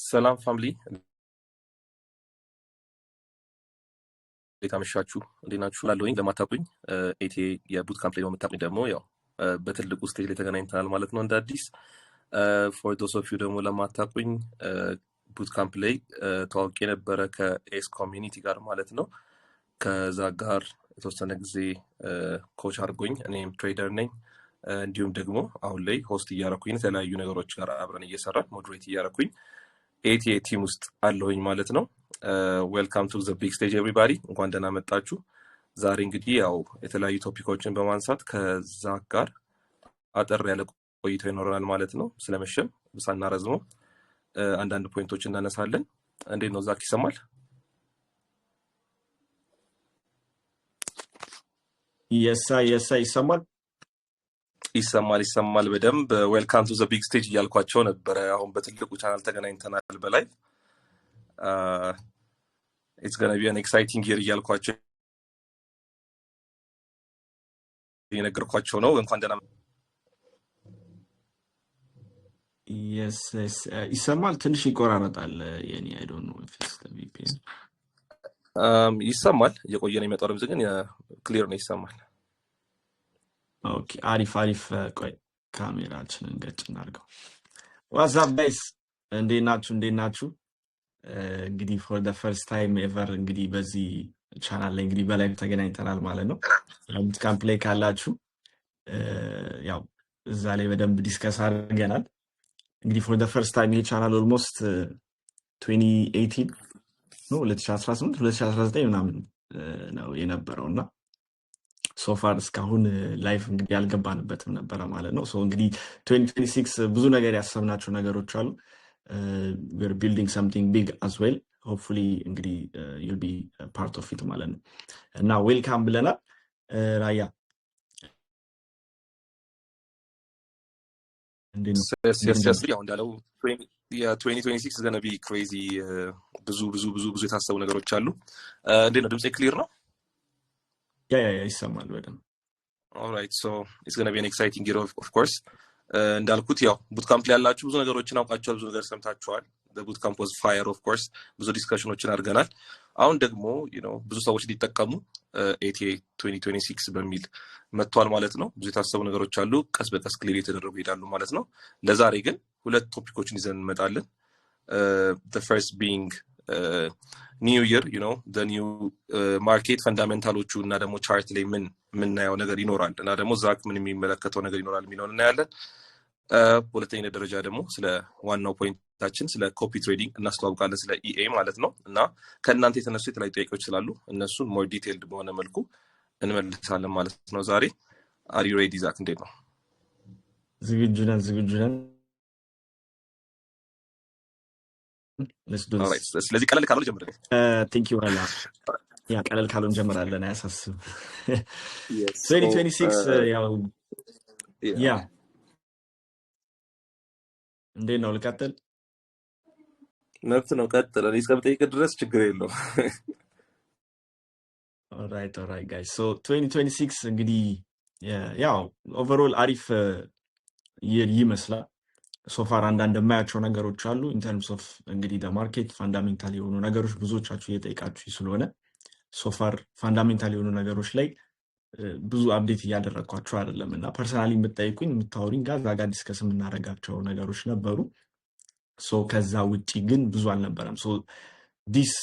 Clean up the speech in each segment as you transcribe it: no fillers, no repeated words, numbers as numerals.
ሰላም ፋሚሊ እንዴት አመሻችሁ? እንዴት ናችሁ? ላለሁኝ ለማታውቁኝ ኤቲ የቡት ካምፕ ላይ ነው የምታውቁኝ ደግሞ ያው በትልቁ ስቴጅ ላይ ተገናኝተናል ማለት ነው እንደ አዲስ ፎር ዶስ ኦፍ ዩ ደግሞ ለማታውቁኝ ቡት ካምፕ ላይ ተዋውቄ ነበረ ከኤስ ኮሚኒቲ ጋር ማለት ነው። ከዛ ጋር የተወሰነ ጊዜ ኮች አድርጎኝ እኔም ትሬደር ነኝ እንዲሁም ደግሞ አሁን ላይ ሆስት እያረኩኝ የተለያዩ ነገሮች ጋር አብረን እየሰራን ሞዴሬት እያረኩኝ ኤቲ ቲም ውስጥ አለሁኝ ማለት ነው። ዌልካም ቱ ዘ ቢግ ስቴጅ ኤቭሪባዲ፣ እንኳን ደህና መጣችሁ። ዛሬ እንግዲህ ያው የተለያዩ ቶፒኮችን በማንሳት ከዛ ጋር አጠር ያለ ቆይታ ይኖረናል ማለት ነው። ስለመሸም ሳናረዝመው አንዳንድ ፖይንቶች እናነሳለን። እንዴት ነው ዛክ ይሰማል? የሳ ይሰማል በደንብ። ዌልካም ቱ ዘ ቢግ ስቴጅ እያልኳቸው ነበረ። አሁን በትልቁ ቻናል ተገናኝተናል በላይ it's going to be an exciting year እያልኳቸው የነገርኳቸው ነው። እንኳን ደህና ይሰማል። ትንሽ ይቆራረጣል የኔ I don't know if it's the VPN ይሰማል። እየቆየ ነው የሚመጣው ድምጽ ግን ክሊር ነው ይሰማል። ኦኬ አሪፍ ቆይ ካሜራችንን ገጭ እናድርገው። ዋትስ አፕ ጋይስ እንዴት ናችሁ? እንግዲህ for the first time ever እንግዲህ በዚህ ቻናል ላይ እንግዲህ በላይ ተገናኝተናል ማለት ነው። ቡት ካምፕ ላይ ካላችሁ ያው እዛ ላይ በደንብ ዲስከስ አድርገናል። እንግዲህ for the first time ይሄ ቻናል almost 2018 ነው 2019 ምናምን ነው የነበረውና ሶፋር እስካሁን ላይፍ እንግዲህ ያልገባንበትም ነበረ ማለት ነው። ሶ እንግዲህ 2026 ብዙ ነገር ያሰብናቸው ነገሮች አሉ። we're building something big as well. hopefully እንግዲህ you'll be a part of it ማለት ነው። እና ዌልካም ብለናል። ራያ ያው እንዳለው 2026 is going to be crazy ብዙ የታሰቡ ነገሮች አሉ። እንዴት ነው ድምጼ ክሊር ነው? ያ ይሰማል በደንብ። alright so it's going to be an exciting year of course እንዳልኩት ያው ቡት ካምፕ ላይ ያላችሁ ብዙ ነገሮችን አውቃችኋል፣ ብዙ ነገር ሰምታችኋል። the boot camp was fire of course ብዙ ዲስከሽኖችን አድርገናል። አሁን ደግሞ ብዙ ሰዎች ሊጠቀሙ ኤቲ 2026 በሚል መጥቷል ማለት ነው። ብዙ የታሰቡ ነገሮች አሉ፣ ቀስ በቀስ ክሊር የተደረጉ ይሄዳሉ ማለት ነው። ለዛሬ ግን ሁለት ቶፒኮችን ይዘን እንመጣለን። the first being new year the new market ፈንዳሜንታሎቹ እና ደግሞ ቻርት ላይ ምናየው ነገር ይኖራል እና ደግሞ ዛክ ምን የሚመለከተው ነገር ይኖራል የሚለውን እናያለን። በሁለተኛ ደረጃ ደግሞ ስለ ዋናው ፖይንታችን ስለ ኮፒ ትሬዲንግ እናስተዋውቃለን፣ ስለ ኢኤ ማለት ነው። እና ከእናንተ የተነሱ የተለያዩ ጥያቄዎች ስላሉ እነሱን ሞር ዲቴይልድ በሆነ መልኩ እንመልሳለን ማለት ነው ዛሬ። አር ዩ ሬዲ ዛክ? እንዴት ነው? ዝግጁ ነን። ስለዚህ ቀለል ካለው ጀምር። ቴንክ ዩ ራላ። ያ ቀለል ካለው እንጀምራለን፣ አያሳስብ። 2026 ያ እንዴት ነው? ልቀጥል? መብት ነው፣ ቀጥል። እኔ እስከምጠይቅ ድረስ ችግር የለው። ኦልራይት ጋይስ። ሶ 2026 እንግዲህ ያው ኦቨርኦል አሪፍ ይመስላል። ሶፋር አንዳንድ የማያቸው ነገሮች አሉ ኢን ተርምስ ኦፍ እንግዲህ ማርኬት ፋንዳሜንታል የሆኑ ነገሮች ብዙዎቻችሁ እየጠየቃችሁ ስለሆነ ሶፋር ፋንዳሜንታል የሆኑ ነገሮች ላይ ብዙ አፕዴት እያደረግኳቸው አይደለም እና ፐርሰናሊ የምትጠይቁኝ የምታወሪኝ ጋር ዲስከስ የምናደርጋቸው ነገሮች ነበሩ። ሶ ከዛ ውጪ ግን ብዙ አልነበረም። ሶ ዲስ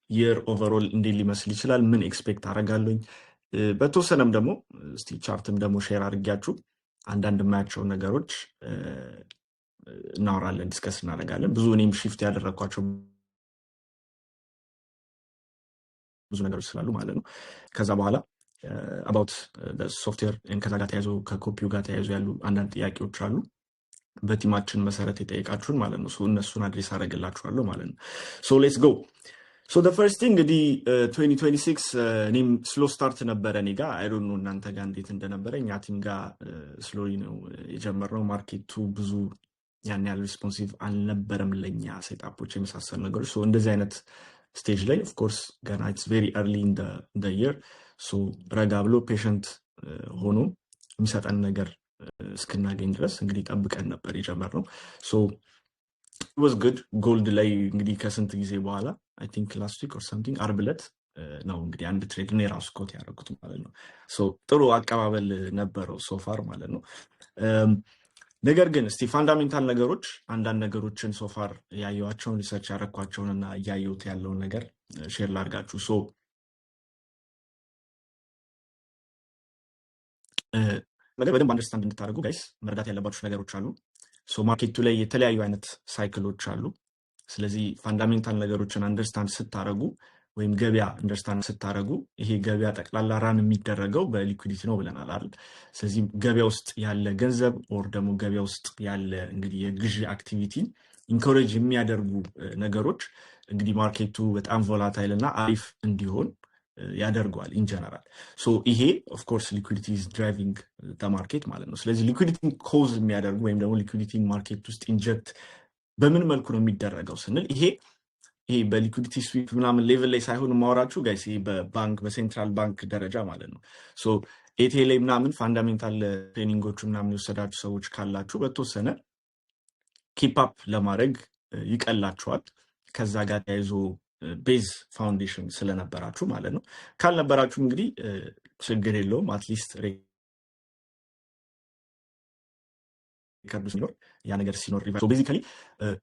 የር ኦቨርኦል እንዴት ሊመስል ይችላል? ምን ኤክስፔክት አደርጋለሁኝ? በተወሰነም ደግሞ እስቲ ቻርትም ደግሞ ሼር አድርጊያችሁ አንዳንድ የማያቸው ነገሮች እናወራለን፣ ዲስከስ እናደርጋለን። ብዙ እኔም ሺፍት ያደረግኳቸው ብዙ ነገሮች ስላሉ ማለት ነው። ከዛ በኋላ አባውት ሶፍትዌር ከዛ ጋር ተያይዞ ከኮፒው ጋር ተያይዞ ያሉ አንዳንድ ጥያቄዎች አሉ በቲማችን መሰረት የጠየቃችሁን ማለት ነው። እነሱን አድሬስ አደርግላችኋለሁ ማለት ነው። ሶ ሌትስ ጎ። ሶ the first thing እንግዲህ 2026 እኔም ስሎ ስታርት ነበረ እኔ ጋር። አይ ዶንት ኖ እናንተ ጋር እንዴት እንደነበረ። እኛ ቲም ጋር ስሎሊ ነው የጀመርነው። ማርኬቱ ብዙ ያን ያህል ሪስፖንሲቭ አልነበረም ለኛ ሴትአፖች የመሳሰሉ ነገሮች። ሶ እንደዚህ አይነት ስቴጅ ላይ ኦፍ ኮርስ ገና ኢትስ ቬሪ ኤርሊ ኢን ዘ የር። ሶ ረጋ ብሎ ፔሸንት ሆኖ የሚሰጠን ነገር እስክናገኝ ድረስ እንግዲህ ጠብቀን ነበር የጀመርነው። ሶ was good ጎልድ ላይ እንግዲህ ከስንት ጊዜ በኋላ አይ ቲንክ ላስት ዊክ ኦር ሰምቲንግ አርብ ዕለት ነው እንግዲህ አንድ ትሬድ ነው የራሱ ኮት ያደረጉት ማለት ነው። ሶ ጥሩ አቀባበል ነበረው ሶፋር ማለት ነው። ነገር ግን እስቲ ፋንዳሜንታል ነገሮች አንዳንድ ነገሮችን ሶፋር ያየኋቸውን ሪሰርች ያደረኳቸውን እና እያየሁት ያለውን ነገር ሼር ላድርጋችሁ። ሶ ነገር በደንብ አንደርስታንድ እንድታደርጉ ጋይስ መረዳት ያለባችሁ ነገሮች አሉ። ሶ ማርኬቱ ላይ የተለያዩ አይነት ሳይክሎች አሉ። ስለዚህ ፋንዳሜንታል ነገሮችን አንደርስታንድ ስታደርጉ ወይም ገበያ አንደርስታንድ ስታደርጉ ይሄ ገበያ ጠቅላላ ራን የሚደረገው በሊኩዊዲቲ ነው ብለናል አይደል? ስለዚህ ገበያ ውስጥ ያለ ገንዘብ ኦር ደግሞ ገበያ ውስጥ ያለ እንግዲህ የግዢ አክቲቪቲ ኢንኮሬጅ የሚያደርጉ ነገሮች እንግዲህ ማርኬቱ በጣም ቮላታይል እና አሪፍ እንዲሆን ያደርገዋል ኢንጀነራል። ሶ ይሄ ኦፍኮርስ ሊኩዊዲቲ ኢዝ ድራይቪንግ ማርኬት ማለት ነው። ስለዚህ ሊኩዊዲቲን ኮዝ የሚያደርጉ ወይም ደግሞ ሊኩዊዲቲን ማርኬት ውስጥ ኢንጀክት በምን መልኩ ነው የሚደረገው ስንል ይሄ በሊኩዊዲቲ ስዊፕ ምናምን ሌቭል ላይ ሳይሆን ማወራችሁ ጋይስ በባንክ በሴንትራል ባንክ ደረጃ ማለት ነው። ሶ ኤቲኤ ላይ ምናምን ፋንዳሜንታል ትሬኒንጎቹ ምናምን የወሰዳችሁ ሰዎች ካላችሁ በተወሰነ ኪፕ አፕ ለማድረግ ይቀላችኋል። ከዛ ጋር ተያይዞ ቤዝ ፋውንዴሽን ስለነበራችሁ ማለት ነው። ካልነበራችሁ እንግዲህ ችግር የለውም። አትሊስት ሪከርዱ ሲኖር ያ ነገር ሲኖር ቤዚካሊ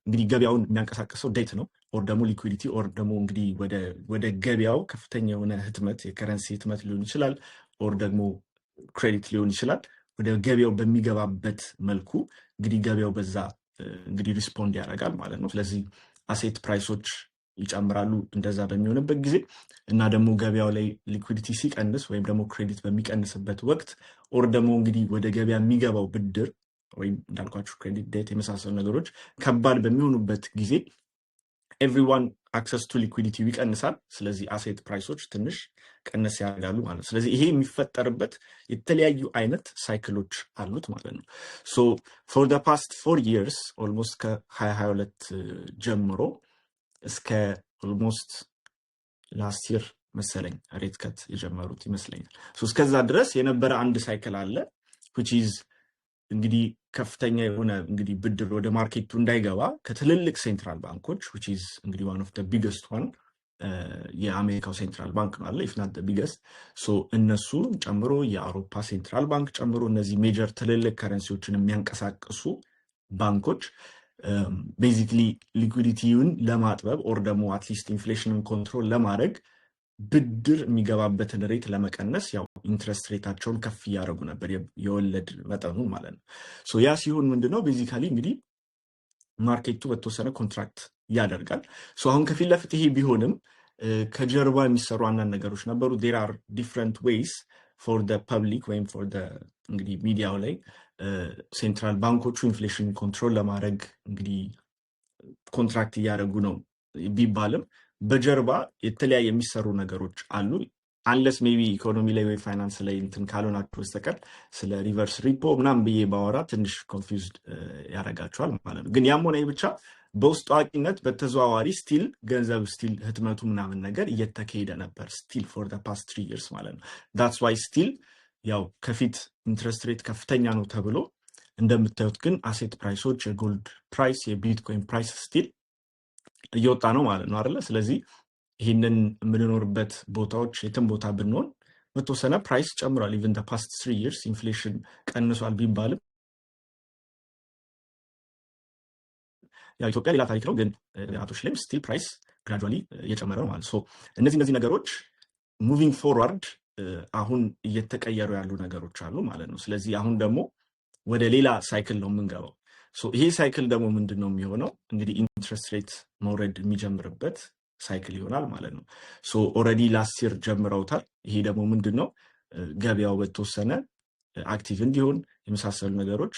እንግዲህ ገበያውን የሚያንቀሳቀሰው ዴት ነው ኦር ደግሞ ሊኩዊዲቲ ኦር ደግሞ እንግዲህ ወደ ገበያው ከፍተኛ የሆነ ህትመት የከረንሲ ህትመት ሊሆን ይችላል ኦር ደግሞ ክሬዲት ሊሆን ይችላል። ወደ ገበያው በሚገባበት መልኩ እንግዲህ ገበያው በዛ እንግዲህ ሪስፖንድ ያደርጋል ማለት ነው። ስለዚህ አሴት ፕራይሶች ይጨምራሉ እንደዛ በሚሆንበት ጊዜ እና ደግሞ ገበያው ላይ ሊኩዊዲቲ ሲቀንስ ወይም ደግሞ ክሬዲት በሚቀንስበት ወቅት ኦር ደግሞ እንግዲህ ወደ ገበያ የሚገባው ብድር ወይም እንዳልኳችሁ ክሬዲት ዴት የመሳሰሉ ነገሮች ከባድ በሚሆኑበት ጊዜ ኤቭሪዋን አክሰስ ቱ ሊኩዊዲቲ ይቀንሳል። ስለዚህ አሴት ፕራይሶች ትንሽ ቀነስ ያደርጋሉ ማለት ነው። ስለዚህ ይሄ የሚፈጠርበት የተለያዩ አይነት ሳይክሎች አሉት ማለት ነው። ሶ ፎር ደ ፓስት 4 years ኦልሞስት ከ2022 ጀምሮ እስከ ኦልሞስት ላስት ይር መሰለኝ ሬት ከት የጀመሩት ይመስለኛል። እስከዛ ድረስ የነበረ አንድ ሳይክል አለ which is እንግዲህ ከፍተኛ የሆነ እንግዲህ ብድር ወደ ማርኬቱ እንዳይገባ ከትልልቅ ሴንትራል ባንኮች which is እንግዲህ one of the biggest one የአሜሪካው ሴንትራል ባንክ ነው አለ if not the biggest ሶ እነሱ ጨምሮ የአውሮፓ ሴንትራል ባንክ ጨምሮ እነዚህ ሜጀር ትልልቅ ከረንሲዎችን የሚያንቀሳቅሱ ባንኮች ቤዚክሊ ሊኩዊዲቲውን ለማጥበብ ኦር ደግሞ አትሊስት ኢንፍሌሽንን ኮንትሮል ለማድረግ ብድር የሚገባበትን ሬት ለመቀነስ ያው ኢንትረስት ሬታቸውን ከፍ እያደረጉ ነበር የወለድ መጠኑ ማለት ነው። ሶ ያ ሲሆን ምንድነው ቤዚካሊ እንግዲህ ማርኬቱ በተወሰነ ኮንትራክት ያደርጋል። ሶ አሁን ከፊት ለፊት ይሄ ቢሆንም ከጀርባ የሚሰሩ አንዳንድ ነገሮች ነበሩ። ዴር አር ዲፍረንት ዌይስ ፎር ደ ፐብሊክ ወይም ፎር ደ እንግዲህ ሚዲያው ላይ ሴንትራል ባንኮቹ ኢንፍሌሽን ኮንትሮል ለማድረግ እንግዲህ ኮንትራክት እያደረጉ ነው ቢባልም በጀርባ የተለያየ የሚሰሩ ነገሮች አሉ። አንለስ ሜቢ ኢኮኖሚ ላይ ወይ ፋይናንስ ላይ እንትን ካልሆናችሁ በስተቀር ስለ ሪቨርስ ሪፖ ምናምን ብዬ ባወራ ትንሽ ኮንፊውዝድ ያደርጋችኋል ማለት ነው። ግን ያም ሆነ ብቻ በውስጥ አዋቂነት በተዘዋዋሪ ስቲል ገንዘብ ስቲል ህትመቱ ምናምን ነገር እየተካሄደ ነበር ስቲል ፎር ደ ፓስት 3 years ማለት ነው። ዳትስ ዋይ ስቲል ያው ከፊት ኢንትረስት ሬት ከፍተኛ ነው ተብሎ እንደምታዩት ግን አሴት ፕራይሶች የጎልድ ፕራይስ የቢትኮይን ፕራይስ ስቲል እየወጣ ነው ማለት ነው አይደለ? ስለዚህ ይህንን የምንኖርበት ቦታዎች የትም ቦታ ብንሆን በተወሰነ ፕራይስ ጨምሯል። ኢቨን ደ ፓስት 3 years ኢንፍሌሽን ቀንሷል ቢባልም ያው ኢትዮጵያ ሌላ ታሪክ ነው፣ ግን አቶች ላይም ስቲል ፕራይስ ግራጁዋሊ እየጨመረ ነው ማለት ነው። እነዚህ ነገሮች ሙቪንግ ፎርዋርድ አሁን እየተቀየሩ ያሉ ነገሮች አሉ ማለት ነው። ስለዚህ አሁን ደግሞ ወደ ሌላ ሳይክል ነው የምንገባው። ይሄ ሳይክል ደግሞ ምንድን ነው የሚሆነው? እንግዲህ ኢንትረስት ሬት መውረድ የሚጀምርበት ሳይክል ይሆናል ማለት ነው። ኦልሬዲ ላስት ይር ጀምረውታል። ይሄ ደግሞ ምንድን ነው ገበያው በተወሰነ አክቲቭ እንዲሆን የመሳሰሉ ነገሮች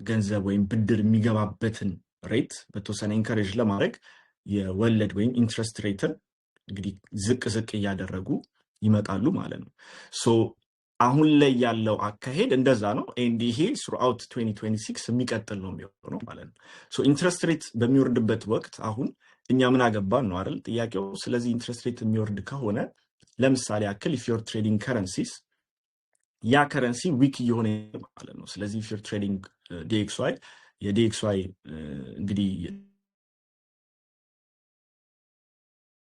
ገንዘብ ወይም ብድር የሚገባበትን ሬት በተወሰነ ኢንከሬጅ ለማድረግ የወለድ ወይም ኢንትረስት ሬትን እንግዲህ ዝቅ ዝቅ እያደረጉ ይመጣሉ ማለት ነው። አሁን ላይ ያለው አካሄድ እንደዛ ነው። ይሄ ስሩአውት 2026 የሚቀጥል ነው የሚሆነው ማለት ነው። ኢንትረስት ሬት በሚወርድበት ወቅት አሁን እኛ ምን አገባን ነው አይደል ጥያቄው። ስለዚህ ኢንትረስት ሬት የሚወርድ ከሆነ ለምሳሌ ያክል ኢፍ ዩር ትሬዲንግ ከረንሲስ ያ ከረንሲ ዊክ እየሆነ ማለት ነው። ስለዚህ ኢፍ ዩር ትሬዲንግ ዲኤክስዋይ የዲኤክስዋይ እንግዲህ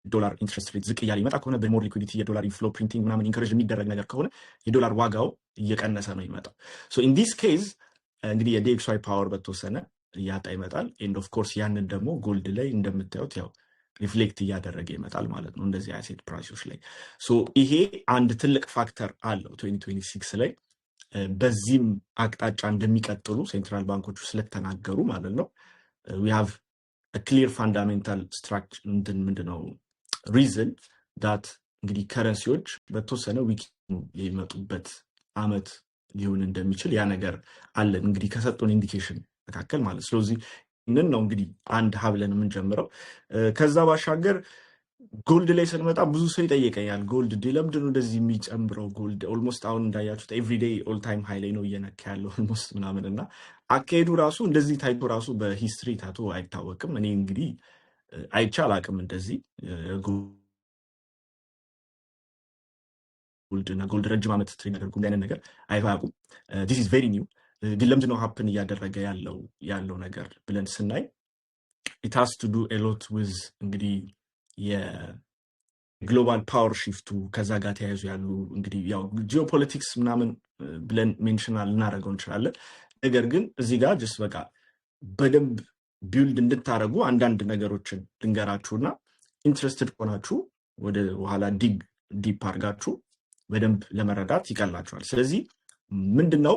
ዶላር ኢንትረስት ሬት ዝቅ እያለ ይመጣ ከሆነ በሞር ሊኩዊዲቲ የዶላር ኢንፍሎ ፕሪንቲንግ ምናምን ኢንከሬጅ የሚደረግ ነገር ከሆነ የዶላር ዋጋው እየቀነሰ ነው ይመጣው። ሶ ኢን ዲስ ኬዝ እንግዲህ የዲኤክስዋይ ፓወር በተወሰነ እያጣ ይመጣል። ኤንድ ኦፍ ኮርስ ያንን ደግሞ ጎልድ ላይ እንደምታዩት ያው ሪፍሌክት እያደረገ ይመጣል ማለት ነው እንደዚህ አሴት ፕራይሶች ላይ። ሶ ይሄ አንድ ትልቅ ፋክተር አለው 2026 ላይ በዚህም አቅጣጫ እንደሚቀጥሉ ሴንትራል ባንኮቹ ስለተናገሩ ማለት ነው። ዊ ሃቭ a clear fundamental structure ምንድነው reason that እንግዲህ ከረንሲዎች በተወሰነ ዊክ የሚመጡበት አመት ሊሆን እንደሚችል ያ ነገር አለን እንግዲህ ከሰጡን ኢንዲኬሽን መካከል ማለት። ስለዚህ ምን ነው እንግዲህ አንድ ሀብለን የምንጀምረው ከዛ ባሻገር ጎልድ ላይ ስንመጣ ብዙ ሰው ይጠይቀኛል፣ ጎልድ ለምንድን ነው እንደዚህ የሚጨምረው? ጎልድ ኦልሞስት አሁን እንዳያችሁት ኤቭሪዴይ ኦል ታይም ሃይ ላይ ነው እየነካ ያለው ኦልሞስት ምናምን እና አካሄዱ ራሱ እንደዚህ ታይቶ ራሱ በሂስትሪ ታይቶ አይታወቅም። እኔ እንግዲህ አይቼ አላቅም እንደዚህ ጎልድ ረጅም ዓመት ትሬድ ያደርጉ አይነት ነገር አይቶ አያውቁም። ዲስ ኢዝ ቬሪ ኒው። ግን ለምንድን ነው ሀፕን እያደረገ ያለው ነገር ብለን ስናይ ኢት ሃዝ ቱ ዱ ኤ ሎት ዊዝ እንግዲህ የግሎባል ፓወር ሽፍቱ ከዛ ጋር ተያይዞ ያሉ እንግዲህ ያው ጂኦፖለቲክስ ምናምን ብለን ሜንሽን ልናደርገው እንችላለን። ነገር ግን እዚህ ጋር ጀስት በቃ በደንብ ቢልድ እንድታደርጉ አንዳንድ ነገሮችን ልንገራችሁና ኢንትረስትድ ሆናችሁ ወደ ኋላ ዲፕ አድርጋችሁ በደንብ ለመረዳት ይቀላችኋል። ስለዚህ ምንድነው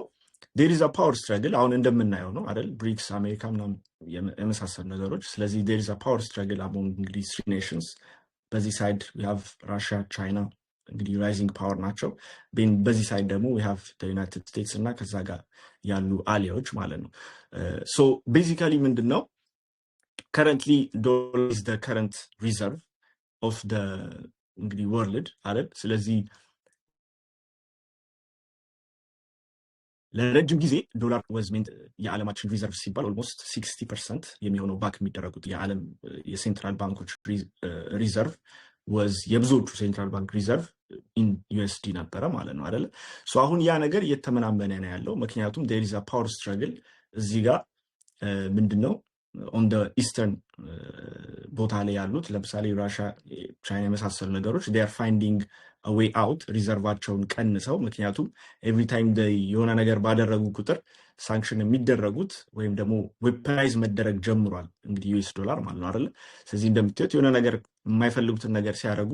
ዴር ኢዝ አ ፓወር ስትራግል አሁን እንደምናየው ነው አይደል? ብሪክስ አሜሪካ ምናምን የመሳሰሉ ነገሮች። ስለዚህ ዴር ኢዝ አ ፓወር ስትራግል አሞንግ እንግዲህ ትሪ ኔሽንስ። በዚህ ሳይድ ዊ ሃቭ ራሽያ፣ ቻይና እንግዲህ ራይዚንግ ፓወር ናቸው። በዚህ ሳይድ ደግሞ ዊ ሃቭ ዩናይትድ ስቴትስ እና ከዛ ጋር ያሉ አሊያዎች ማለት ነው። ሶ ቤዚካሊ ምንድነው ከረንትሊ ዶላር ኢዝ ዘ ከረንት ሪዘርቭ ኦፍ ዘ እንግዲህ ወርልድ አይደል? ስለዚህ ለረጅም ጊዜ ዶላር ወዝሜንት የዓለማችን ሪዘርቭ ሲባል ኦልሞስት 60% የሚሆነው ባክ የሚደረጉት የዓለም የሴንትራል ባንኮች ሪዘርቭ ወዝ የብዙዎቹ ሴንትራል ባንክ ሪዘርቭ ኢን ዩኤስዲ ነበረ ማለት ነው አይደለ? ሶ አሁን ያ ነገር እየተመናመነ ነው ያለው። ምክንያቱም ዴር ኢዝ አ ፓወር ስትራግል እዚህ ጋር ምንድነው ኦን ደ ኢስተርን ቦታ ላይ ያሉት ለምሳሌ ራሽያ፣ ቻይና የመሳሰሉ ነገሮች ዴይ አር ፋይንዲንግ ዌይ አውት ሪዘርቫቸውን ቀንሰው፣ ምክንያቱም ኤቭሪ ታይም የሆነ ነገር ባደረጉ ቁጥር ሳንክሽን የሚደረጉት ወይም ደግሞ ዌፐናይዝ መደረግ ጀምሯል እንግዲህ ዩኤስ ዶላር ማለት ነው አይደለ? ስለዚህ እንደምታዩት የሆነ ነገር የማይፈልጉትን ነገር ሲያደርጉ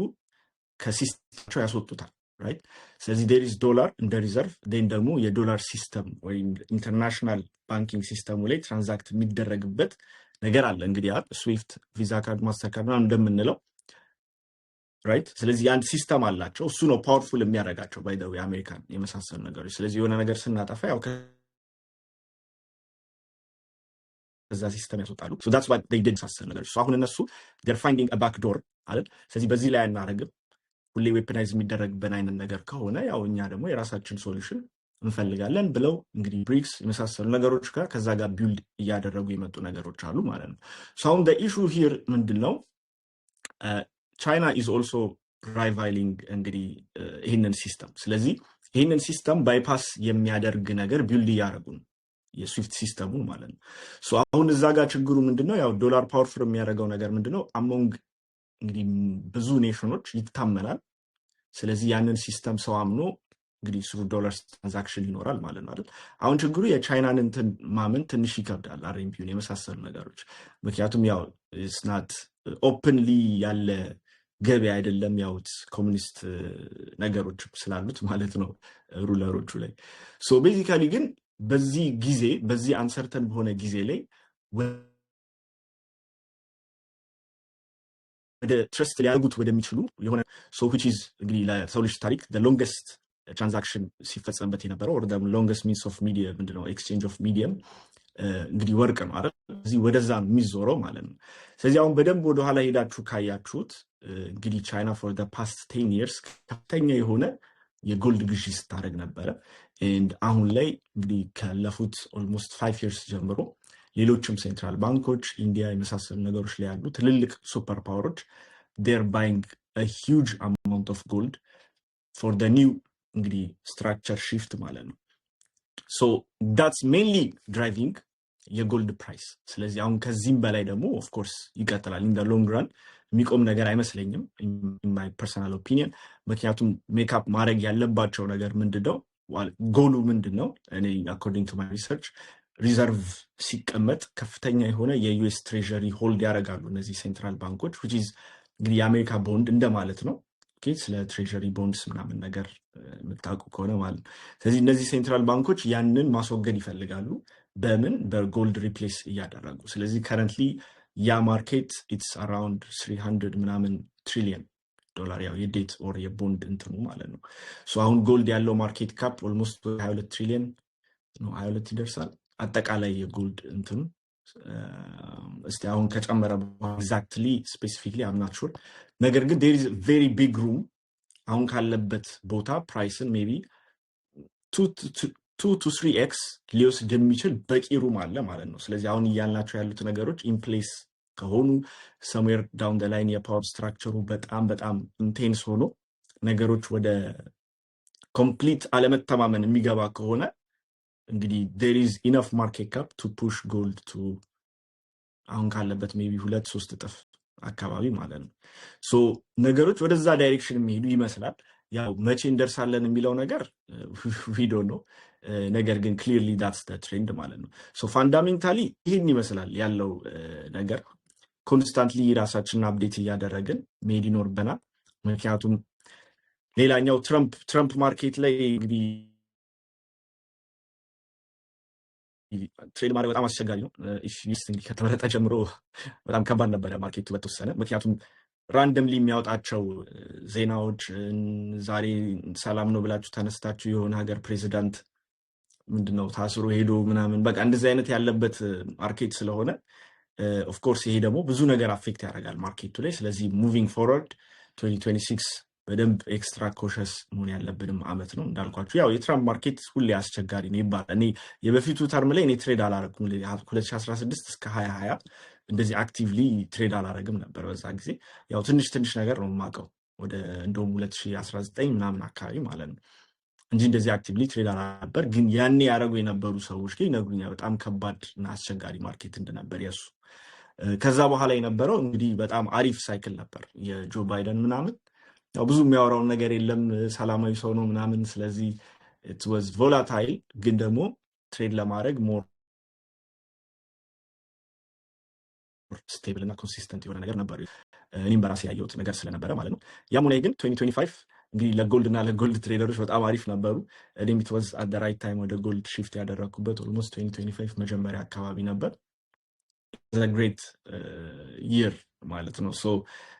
ከሲስተማቸው ያስወጡታል ራይት? ስለዚህ ዴር ኢዝ ዶላር እንደ ሪዘርቭ ዴን ደግሞ የዶላር ሲስተም ወይም ኢንተርናሽናል ባንኪንግ ሲስተሙ ላይ ትራንዛክት የሚደረግበት ነገር አለ እንግዲህ ስዊፍት፣ ቪዛ ካርድ፣ ማስተር ካርድ ምናምን እንደምንለው ራይት? ስለዚህ አንድ ሲስተም አላቸው። እሱ ነው ፓወርፉል የሚያደርጋቸው ባይ ዘ ዌይ አሜሪካን የመሳሰሉ ነገሮች። ስለዚህ የሆነ ነገር ስናጠፋ ያው ከዛ ሲስተም ያስወጣሉ። ሶ ዳትስ ዋት ዴይ ዲድ መሳሰሉ ነገሮች። ሶ አሁን እነሱ ዴር ፋይንዲንግ አ ባክ ዶር አይደል? ስለዚህ በዚህ ላይ አናደርግም ሁሌ ዌፐናይዝ የሚደረግብን አይነት ነገር ከሆነ ያው እኛ ደግሞ የራሳችን ሶሉሽን እንፈልጋለን ብለው እንግዲህ ብሪክስ የመሳሰሉ ነገሮች ጋር ከዛ ጋር ቢልድ እያደረጉ የመጡ ነገሮች አሉ ማለት ነው። ሶ አሁን ኢሹ ሂር ምንድን ነው? ቻይና ኢዝ ኦልሶ ራይቫሊንግ እንግዲህ ይህንን ሲስተም። ስለዚህ ይህንን ሲስተም ባይፓስ የሚያደርግ ነገር ቢልድ እያደረጉ ነው የስዊፍት ሲስተሙን ማለት ነው። ሶ አሁን እዛ ጋር ችግሩ ምንድነው? ያው ዶላር ፓወርፉል የሚያደርገው ነገር ምንድነው? አሞንግ እንግዲህ ብዙ ኔሽኖች ይታመናል። ስለዚህ ያንን ሲስተም ሰው አምኖ እንግዲህ ስሩ ዶላር ትራንዛክሽን ይኖራል ማለት ነው አይደል? አሁን ችግሩ የቻይናን እንትን ማመን ትንሽ ይከብዳል፣ አርኤምፒውን የመሳሰሉ ነገሮች። ምክንያቱም ያው ስናት ኦፕንሊ ያለ ገበያ አይደለም፣ ያው ኮሚኒስት ነገሮች ስላሉት ማለት ነው ሩለሮቹ ላይ። ሶ ቤዚካሊ ግን በዚህ ጊዜ በዚህ አንሰርተን በሆነ ጊዜ ላይ ወደ ትረስት ሊያደርጉት ወደሚችሉ የሆነ ሶ ዊች ኢዝ እንግዲህ ለሰው ልጅ ታሪክ ሎንገስት ትራንዛክሽን ሲፈጸምበት የነበረው ወር ሎንገስት ሚንስ ኦፍ ሚዲየም ምንድነው ኤክስቼንጅ ኦፍ ሚዲየም እንግዲህ ወርቅ ነው አይደል? እዚህ ወደዛ የሚዞረው ማለት ነው። ስለዚህ አሁን በደንብ ወደኋላ ሄዳችሁ ካያችሁት እንግዲህ ቻይና ፎር ዘ ፓስት 10 years ከፍተኛ የሆነ የጎልድ ግዢ ስታደርግ ነበረ። ኤንድ አሁን ላይ እንግዲህ ካለፉት ኦልሞስት 5 years ጀምሮ ሌሎችም ሴንትራል ባንኮች ኢንዲያ የመሳሰሉ ነገሮች ላይ ያሉ ትልልቅ ሱፐር ፓወሮች ዴር ባይንግ አ ሂውጅ አማውንት ኦፍ ጎልድ ፎር ዘ ኒው እንግዲህ ስትራክቸር ሺፍት ማለት ነው። ሶ ዳትስ ሜንሊ ድራይቪንግ የጎልድ ፕራይስ። ስለዚህ አሁን ከዚህም በላይ ደግሞ ኦፍ ኮርስ ይቀጥላል ኢን ዘ ሎንግ ራን የሚቆም ነገር አይመስለኝም ኢን ማይ ፐርሰናል ኦፒኒየን። ምክንያቱም ሜካፕ ማድረግ ያለባቸው ነገር ምንድነው ጎሉ ምንድነው? እኔ አኮርዲንግ ቱ ማይ ሪሰርች ሪዘርቭ ሲቀመጥ ከፍተኛ የሆነ የዩኤስ ትሬዠሪ ሆልድ ያደርጋሉ እነዚህ ሴንትራል ባንኮች which is እንግዲህ የአሜሪካ ቦንድ እንደማለት ነው። ኦኬ ስለ ትሬዠሪ ቦንድስ ምናምን ነገር የምታውቁ ከሆነ ማለት ነው። ስለዚህ እነዚህ ሴንትራል ባንኮች ያንን ማስወገድ ይፈልጋሉ በምን በጎልድ ሪፕሌስ እያደረጉ። ስለዚህ ከረንትሊ ያ ማርኬት ኢትስ አራውንድ 300 ምናምን ትሪሊየን ዶላር ያው የዴት ኦር የቦንድ እንትኑ ማለት ነው። ሶ አሁን ጎልድ ያለው ማርኬት ካፕ ኦልሞስት 22 ትሪሊየን ነው 22 ይደርሳል አጠቃላይ የጎልድ እንትኑ። እስቲ አሁን ከጨመረ ኤግዛክትሊ ስፔሲፊክሊ አም ናት ሹር። ነገር ግን there is a very big room አሁን ካለበት ቦታ ፕራይስን ሜቢ 2 to 3x ሊወስድ የሚችል በቂ ሩም አለ ማለት ነው። ስለዚህ አሁን እያልናቸው ያሉት ነገሮች ኢንፕሌስ ከሆኑ somewhere down the line የፓወር ስትራክቸሩ በጣም ኢንቴንስ ሆኖ ነገሮች ወደ ኮምፕሊት አለመተማመን የሚገባ ከሆነ እንግዲህ there is enough market cap to push gold to አሁን ካለበት ሜቢ 2-3 እጥፍ አካባቢ ማለት ነው። ሶ ነገሮች ወደዛ ዳይሬክሽን የሚሄዱ ይመስላል። ያው መቼ እንደርሳለን የሚለው ነገር ቪዲዮ ነው። ነገር ግን ክሊርሊ ዳትስ ዘ ትሬንድ ማለት ነው። ሶ ፋንዳሜንታሊ ይህን ይመስላል ያለው ነገር። ኮንስታንትሊ ራሳችንን አፕዴት እያደረግን መሄድ ይኖርብናል። ምክንያቱም ሌላኛው ትረምፕ ማርኬት ላይ እንግዲህ ትሬድ ማድረግ በጣም አስቸጋሪ ነው። ኢፊስት እንግዲህ ከተመረጠ ጀምሮ በጣም ከባድ ነበረ ማርኬቱ በተወሰነ። ምክንያቱም ራንደምሊ የሚያወጣቸው ዜናዎች ዛሬ ሰላም ነው ብላችሁ ተነስታችሁ የሆነ ሀገር ፕሬዚዳንት ምንድነው ታስሮ ሄዶ ምናምን በቃ እንደዚህ አይነት ያለበት ማርኬት ስለሆነ ኦፍ ኮርስ ይሄ ደግሞ ብዙ ነገር አፌክት ያደርጋል ማርኬቱ ላይ። ስለዚህ ሙቪንግ ፎርወርድ 2026 በደንብ ኤክስትራ ኮሸስ መሆን ያለብንም አመት ነው። እንዳልኳችሁ ያው የትራምፕ ማርኬት ሁሌ አስቸጋሪ ነው ይባላል። እኔ የበፊቱ ተርም ላይ እኔ ትሬድ አላረኩም 2016 እስከ 2020 እንደዚህ አክቲቭሊ ትሬድ አላረግም ነበር። በዛ ጊዜ ያው ትንሽ ነገር ነው የማውቀው ወደ እንደውም 2019 ምናምን አካባቢ ማለት ነው እንጂ እንደዚህ አክቲቭሊ ትሬድ አላነበር። ግን ያኔ ያደረጉ የነበሩ ሰዎች ግን ይነግሩኛል በጣም ከባድ እና አስቸጋሪ ማርኬት እንደነበር የሱ። ከዛ በኋላ የነበረው እንግዲህ በጣም አሪፍ ሳይክል ነበር የጆ ባይደን ምናምን። ያው ብዙ የሚያወራውን ነገር የለም ሰላማዊ ሰው ነው ምናምን። ስለዚህ it was volatile ግን ደግሞ ትሬድ ለማድረግ ሞር ስቴብል እና ኮንሲስተንት የሆነ ነገር ነበር። እኔም በራሴ ያየሁት ነገር ስለነበረ ማለት ነው። ያም ሆነ ግን 2025 እንግዲህ ለጎልድ እና ለጎልድ ትሬደሮች በጣም አሪፍ ነበሩ። እኔም it was at the right time ወደ ጎልድ shift ያደረኩበት ኦልሞስት 2025 መጀመሪያ አካባቢ ነበር። a great year ማለት ነው። ሶ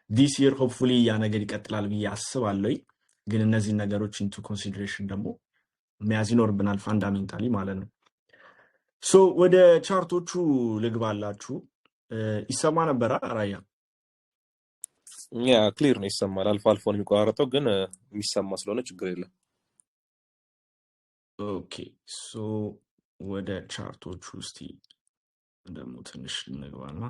this year hopefully ያ ነገር ይቀጥላል ብዬ አስባለሁ። ግን እነዚህ ነገሮች into consideration ደግሞ መያዝ ይኖርብናል ፋንዳሜንታሊ ማለት ነው። ሶ ወደ ቻርቶቹ ልግባላችሁ። ይሰማ ነበር ራያ? ያ ክሊር ነው ይሰማል። አልፎ አልፎ ነው የሚቆራረጠው ግን የሚሰማ ስለሆነ ችግር የለም። ኦኬ ሶ ወደ ቻርቶቹ እስቲ ደግሞ ትንሽ እንግባና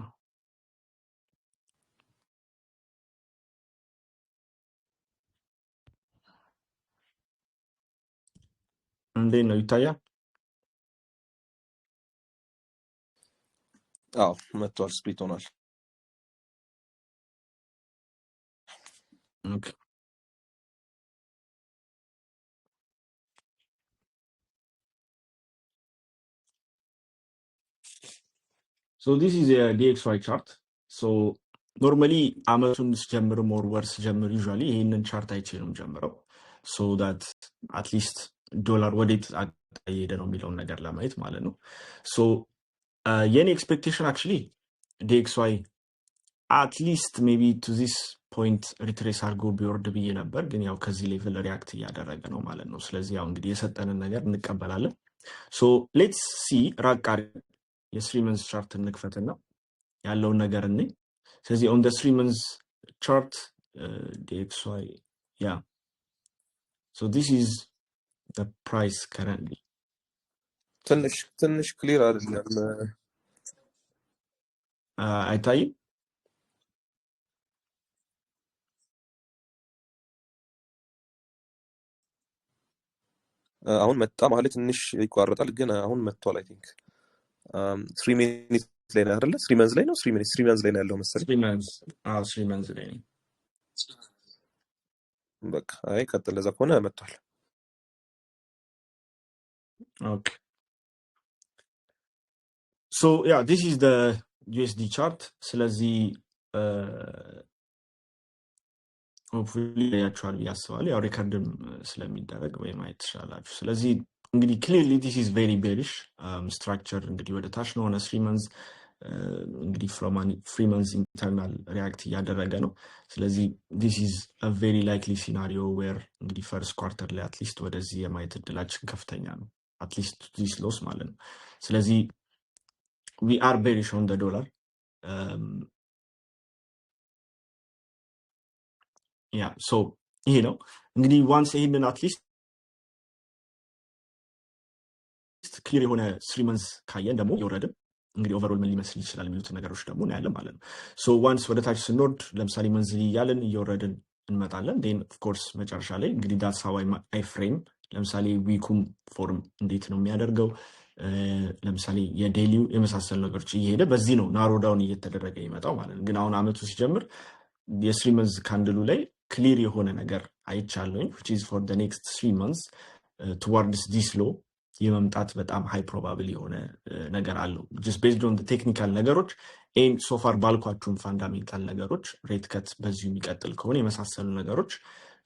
እንዴት ነው ይታያል? አዎ መጥቷል፣ ስፕሊት ሆኗል። ኦኬ so this is a DXY chart. so normally አመቱን ስጀምር ሞር ወር ስጀምር usually ይሄንን ቻርት አይቼ ነው የምጀምረው so that at least ዶላር ወዴት እየሄደ ነው የሚለውን ነገር ለማየት ማለት ነው። so የኔ ኤክስፔክቴሽን actually DXY at least maybe to this point ሪትሬስ አድርጎ ቢወርድ ብዬ ነበር። ግን ያው ከዚህ ሌቭል ሪያክት እያደረገ ነው ማለት ነው። ስለዚህ ያው እንግዲህ የሰጠንን ነገር እንቀበላለን። so let's see ራቅ የስሪ መንዝ ቻርት እንክፈትና ያለውን ነገር እንይ። ስለዚህ on the 3 months chart DXY yeah so this is the price currently ትንሽ ክሊር አይደለም አይታይም? አሁን መጣ ማለት ትንሽ ይቋረጣል ግን አሁን መጥቷል። አይ ቲንክ 3 ሚኒት ላይ ነው አይደለ? 3 መንዝ ላይ ነው 3 መንዝ ላይ ነው ያለው መሰለኝ። 3 months ላይ ነኝ። በቃ አይ ቀጥል። ለዛ ከሆነ መጥቷል። ኦኬ ሶ ያ this is the USD chart። ስለዚህ ሆፕፉሊ ያያችኋል ብዬ አስባለሁ። ያው ሪከርድም ስለሚደረግ ወይ ማየት ትችላላችሁ። ስለዚህ እንግዲህ ክሊርሊ ዲስ ኢዝ ቬሪ ቤሪሽ ስትራክቸር እንግዲህ ወደ ታች ነው ሆነ 3 months እንግዲህ ፍሪ መንዝ ኢንተርናል ሪያክት እያደረገ ነው። ስለዚህ ዲስ ኢዝ አ ቬሪ ላይክሊ ሲናሪዮ ዌር እንግዲህ ፈርስት ኳርተር ላይ አትሊስት ወደዚህ የማየት እድላችን ከፍተኛ ነው። አትሊስት ዲስ ሎስ ማለት ነው። ስለዚህ ዊ አር ቤሪሽ ኦን ደ ዶላር ያ ሶ ይሄ ነው እንግዲህ ዋንስ ይሄንን አትሊስት ክሊር የሆነ 3 months ካየን ደግሞ የወረድን እንግዲህ ኦቨርኦል ምን ሊመስል ይችላል የሚሉት ነገሮች ደግሞ እናያለን ማለት ነው። ሶ ዋንስ ወደ ታች ስንወርድ ለምሳሌ መንዝሊ እያለን እየወረድን እንመጣለን። ዴን ኦፍኮርስ መጨረሻ ላይ እንግዲህ ዳትስ ሃው አይ ፍሬም ለምሳሌ ዊኩም ፎርም እንዴት ነው የሚያደርገው ለምሳሌ የዴሊው የመሳሰሉ ነገሮች እየሄደ በዚህ ነው ናሮ ዳውን እየተደረገ ይመጣው ማለት ነው። ግን አሁን አመቱ ሲጀምር የ3 months ካንድሉ ላይ ክሊር የሆነ ነገር አይቻለኝ which is for the next 3 months towards this low የመምጣት በጣም ሃይ ፕሮባብል የሆነ ነገር አለው just based on the technical ነገሮች ኤን ሶፋር ባልኳችሁን ፋንዳሜንታል ነገሮች ሬት ከት በዚሁ የሚቀጥል ከሆነ የመሳሰሉ ነገሮች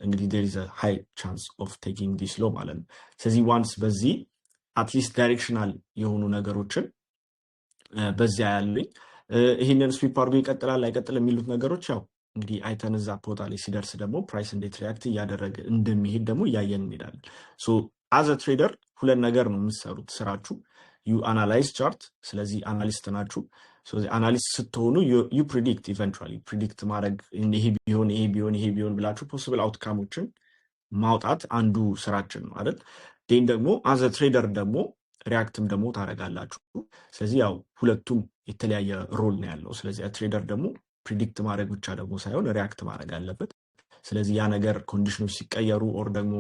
እንግዲህ there is a high chance of taking this low ማለት ነው። ስለዚህ ዋንስ በዚህ አትሊስት ዳይሬክሽናል የሆኑ ነገሮችን በዚያ ያሉኝ ይሄንን ስዊፕ አድርጎ ይቀጥላል አይቀጥልም የሚሉት ነገሮች ያው እንግዲህ አይተን እዛ ቦታ ላይ ሲደርስ ደግሞ ፕራይስ እንዴት ሪያክት እያደረገ እንደሚሄድ ደግሞ እያየን እንሄዳለን። ሶ አዘ ትሬደር ሁለት ነገር ነው የምትሰሩት ስራችሁ ዩ አናላይዝ ቻርት። ስለዚህ አናሊስት ናችሁ። ስለዚህ አናሊስት ስትሆኑ ዩ ፕሪዲክት ኢቨንቹዋሊ ፕሪዲክት ማድረግ ይሄ ቢሆን ይሄ ቢሆን ይሄ ቢሆን ብላችሁ ፖሲብል አውትካሞችን ማውጣት አንዱ ስራችን ነው አይደል? ዴን ደግሞ አዘ ትሬደር ደግሞ ሪያክትም ደግሞ ታደርጋላችሁ። ስለዚህ ያው ሁለቱም የተለያየ ሮል ነው ያለው። ስለዚህ ትሬደር ደግሞ ፕሪዲክት ማድረግ ብቻ ደግሞ ሳይሆን ሪያክት ማድረግ አለበት። ስለዚህ ያ ነገር ኮንዲሽኖች ሲቀየሩ ኦር ደግሞ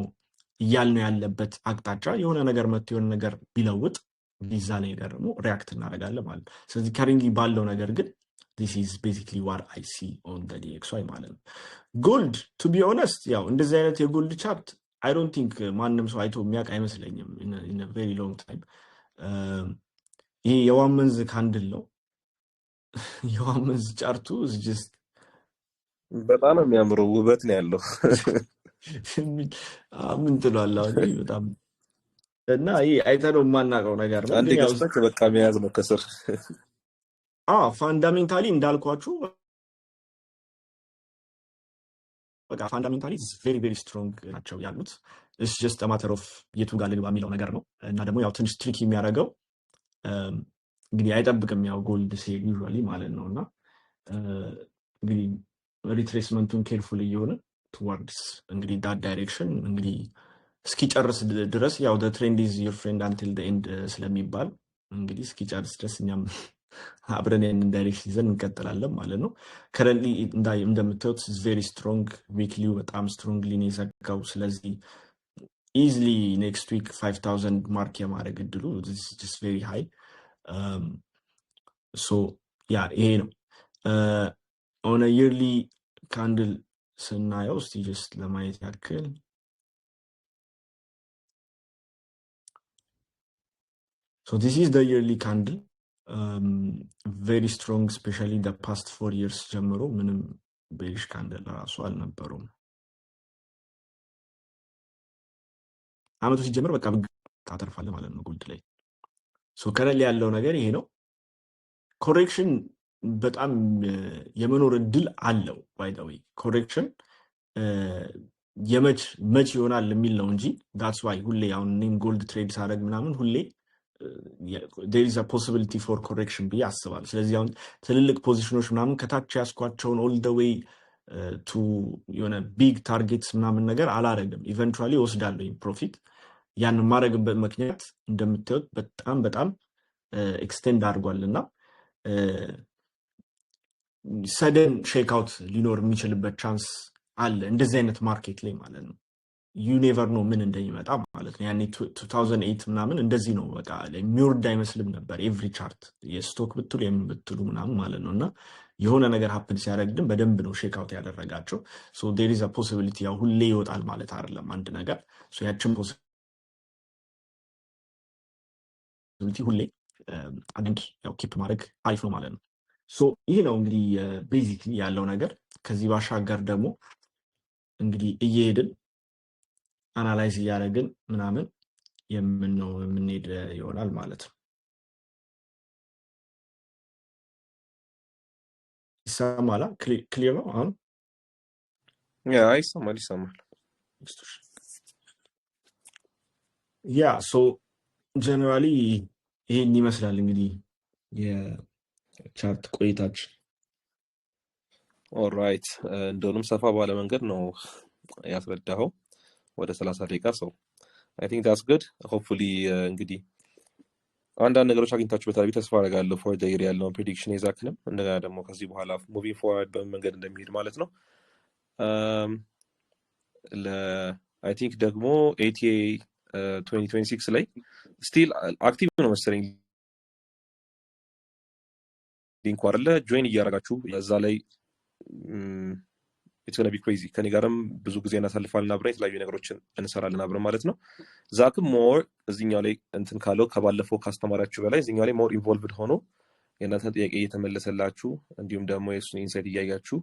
እያልነው ያለበት አቅጣጫ የሆነ ነገር መጥቶ የሆነ ነገር ቢለውጥ ቢዛ ነገር ደግሞ ሪያክት እናደርጋለን ማለት ነው። ስለዚህ ከሪንግሊ ባለው ነገር ግን this is basically what I see on the DXY ማለት ነው። ጎልድ to be honest ያው እንደዚህ አይነት የጎልድ ቻርት I don't think ማንም ሰው አይቶ የሚያውቅ አይመስለኝም in a very long time። ይሄ የዋን መንዝ ካንድል ነው። የዋን መንዝ ቻርቱ is just በጣም ነው የሚያምረው፣ ውበት ነው ያለው። ምን ትላለህ አሁን በጣም እና ይሄ አይተነው የማናውቀው ነገር ነው። አንዴ ገዝተህ በቃ መያዝ ነው ከስር። ፋንዳሜንታሊ እንዳልኳችሁ በቃ ፋንዳሜንታሊ ቬሪ ቬሪ ስትሮንግ ናቸው ያሉት። ኢትስ ጀስት አ ማተር ኦፍ የቱ ጋር ልግባ የሚለው ነገር ነው። እና ደግሞ ያው ትንሽ ትሪክ የሚያደርገው እንግዲህ አይጠብቅም ያው ጎልድ ሴል ዩዥዋሊ ማለት ነው። እና እንግዲህ ሪትሬስመንቱን ኬርፉል እየሆነ ቱዋርድስ እንግዲህ ዳት ዳይሬክሽን እንግዲህ እስኪጨርስ ድረስ ያው the trend is your friend until the end ስለሚባል እንግዲህ እስኪጨርስ ድረስ እኛም አብረን ያንን ዳይሬክሽን ይዘን እንቀጥላለን ማለት ነው። ከረንትሊ እንደምታዩት ቬሪ ስትሮንግ ዊክሊው በጣም ስትሮንግሊ ነው የዘጋው። ስለዚህ ኢዝሊ ኔክስት ዊክ 5000 ማርክ የማድረግ እድሉ just very high። ሶ ያ ይሄ ነው ኦን የርሊ ካንድል ስናየው እስቲ ጀስት ለማየት ያክል so this is the yearly candle very strong especially the past 4 years ጀምሮ ምንም bearish candle ራሱ አልነበረውም። አመቱ ሲጀምር በቃ ታተርፋለህ ማለት ነው ጎልድ ላይ። so ከረንትሊ ያለው ነገር ይሄ ነው። ኮሬክሽን በጣም የመኖር እድል አለው። ባይ ዘ ዌይ ኮሬክሽን መች ይሆናል የሚል ነው እንጂ that's why ሁሌ አሁን እኔም ጎልድ ትሬድ ሳደርግ ምናምን ሁሌ there is a possibility for correction ብዬ አስባለሁ። ስለዚህ አሁን ትልልቅ ፖዚሽኖች ምናምን ከታች ያስኳቸውን all the way to የሆነ ቢግ ታርጌትስ ምናምን ነገር አላረግም። ኢቨንቹዋሊ ወስዳለሁ ፕሮፊት። ያን ማድረግበት ምክንያት እንደምታዩት በጣም በጣም ኤክስቴንድ አድርጓልና ሰደን ሼክ አውት ሊኖር የሚችልበት ቻንስ አለ እንደዚህ አይነት ማርኬት ላይ ማለት ነው። ዩ ኔቨር ኖ ምን እንደሚመጣ ማለት ነው። ያኔ 2008 ምናምን እንደዚህ ነው በቃ የሚወርድ አይመስልም ነበር ኤቭሪ ቻርት የስቶክ ብትሉ የምን ብትሉ ምናምን ማለት ነው። እና የሆነ ነገር ሀፕን ሲያደርግ ግን በደንብ ነው ሼክ አውት ያደረጋቸው። ሶ ዴር ኢዝ አ ፖሲቢሊቲ ያው ሁሌ ይወጣል ማለት አይደለም አንድ ነገር። ሶ ያችን ፖሲቢሊቲ ሁሌ አንድ ያው ኪፕ ማድረግ አሪፍ ነው ማለት ነው። ሶ ይህ ነው እንግዲህ ቤዚክ ያለው ነገር። ከዚህ ባሻገር ደግሞ እንግዲህ እየሄድን አናላይዝ እያደረግን ምናምን የምንሄድ ይሆናል ማለት ነው። ይሰማላ? ክሊር ነው አሁን? ይሰማል። ያ ሶ ጀነራሊ ይሄን ይመስላል እንግዲህ የቻርት ቆይታችን። ኦልራይት እንደውም ሰፋ ባለ መንገድ ነው ያስረዳኸው ወደ 30 ደቂቃ። ሰው አይ ቲንክ ዳትስ ጉድ። ሆፕፉሊ እንግዲህ አንዳንድ ነገሮች አግኝታችሁበታል ብዬ ተስፋ አደርጋለሁ። ፎር ዘ ይር ያለውን ፕሬዲክሽን የዛክንም እንደገና ደግሞ ከዚህ በኋላ ሙቪንግ ፎርዋርድ በምን መንገድ እንደሚሄድ ማለት ነው። አይ ቲንክ ደግሞ ኤቲኤ 2026 ላይ ስቲል አክቲቭ ነው መሰለኝ ሊንኩ አይደለ? ጆይን እያደረጋችሁ እዛ ላይ ኢትስ ጎና ቢ ክሬዚ። ከኔ ጋርም ብዙ ጊዜ እናሳልፋለን አብረን የተለያዩ ነገሮችን እንሰራለን አብረን ማለት ነው። ዛክም ሞር እዚኛው ላይ እንትን ካለው ከባለፈው ካስተማራችሁ በላይ እዚኛው ላይ ሞር ኢንቮልቭድ ሆኖ የእናንተን ጥያቄ እየተመለሰላችሁ እንዲሁም ደግሞ የእሱን ኢንሳይት እያያችሁ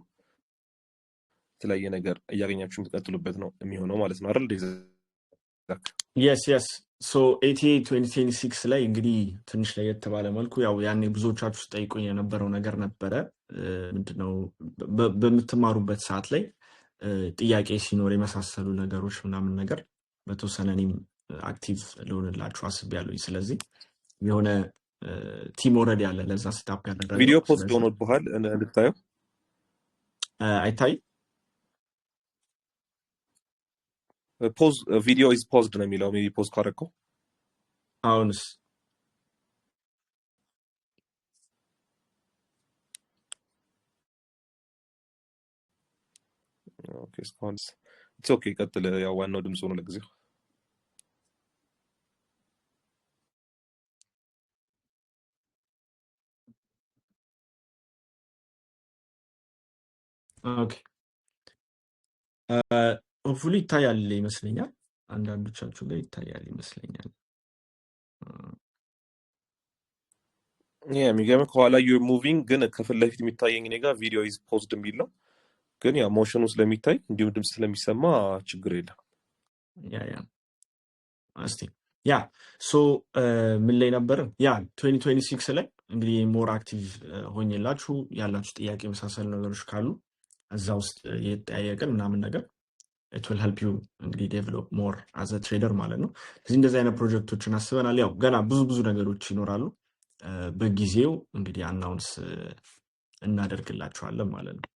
የተለያየ ነገር እያገኛችሁ የምትቀጥሉበት ነው የሚሆነው ማለት ነው አይደል? የስ ሶ ኤቲኤ 2026 ላይ እንግዲህ ትንሽ ለየት ባለ መልኩ ያው ያኔ ብዙዎቻችሁ ስጠይቁኝ የነበረው ነገር ነበረ። ምንድነው በምትማሩበት ሰዓት ላይ ጥያቄ ሲኖር የመሳሰሉ ነገሮች ምናምን ነገር በተወሰነ እኔም አክቲቭ ልሆንላችሁ አስቤያለሁኝ። ስለዚህ የሆነ ቲም ኦልሬዲ ያለ ለዛ ስታፕ ያደረገው ቪዲዮ ፖስት ሆኖብሃል እንድታየው አይታይ ፖዝ ቪዲዮ ኢዝ ፖዝድ ነው የሚለው ሜቢ ፖዝ ካደረገው አሁንስ ኦኬ ስፖንስ ኢትስ ኦኬ ቀጥል። ያው ዋናው ድምፁ ነው ለጊዜው። ኦኬ ሆፕፉሊ ይታያል ይመስለኛል። አንዳንዶቻችሁ ጋር ይታያል ይመስለኛል። የሚገርምህ ከኋላ ዩር ሙቪንግ ግን ከፊት ለፊት የሚታየኝ እኔ ጋር ቪዲዮ ኢዝ ፖዝድ የሚል ነው። ግን ያ ሞሽኑ ስለሚታይ እንዲሁም ድምፅ ስለሚሰማ ችግር የለም። እስቲ ያ ሶ ምን ላይ ነበርን? ያ 2026 ላይ እንግዲህ ሞር አክቲቭ ሆኜላችሁ ያላችሁ ጥያቄ የመሳሰሉ ነገሮች ካሉ እዛ ውስጥ የተጠያየቅን ምናምን ነገር ኢት ዊል ሄልፕ ዩ እንግዲህ ዴቨሎፕ ሞር አዘ ትሬደር ማለት ነው። ስለዚህ እንደዚህ አይነት ፕሮጀክቶችን አስበናል። ያው ገና ብዙ ነገሮች ይኖራሉ። በጊዜው እንግዲህ አናውንስ እናደርግላችኋለን ማለት ነው።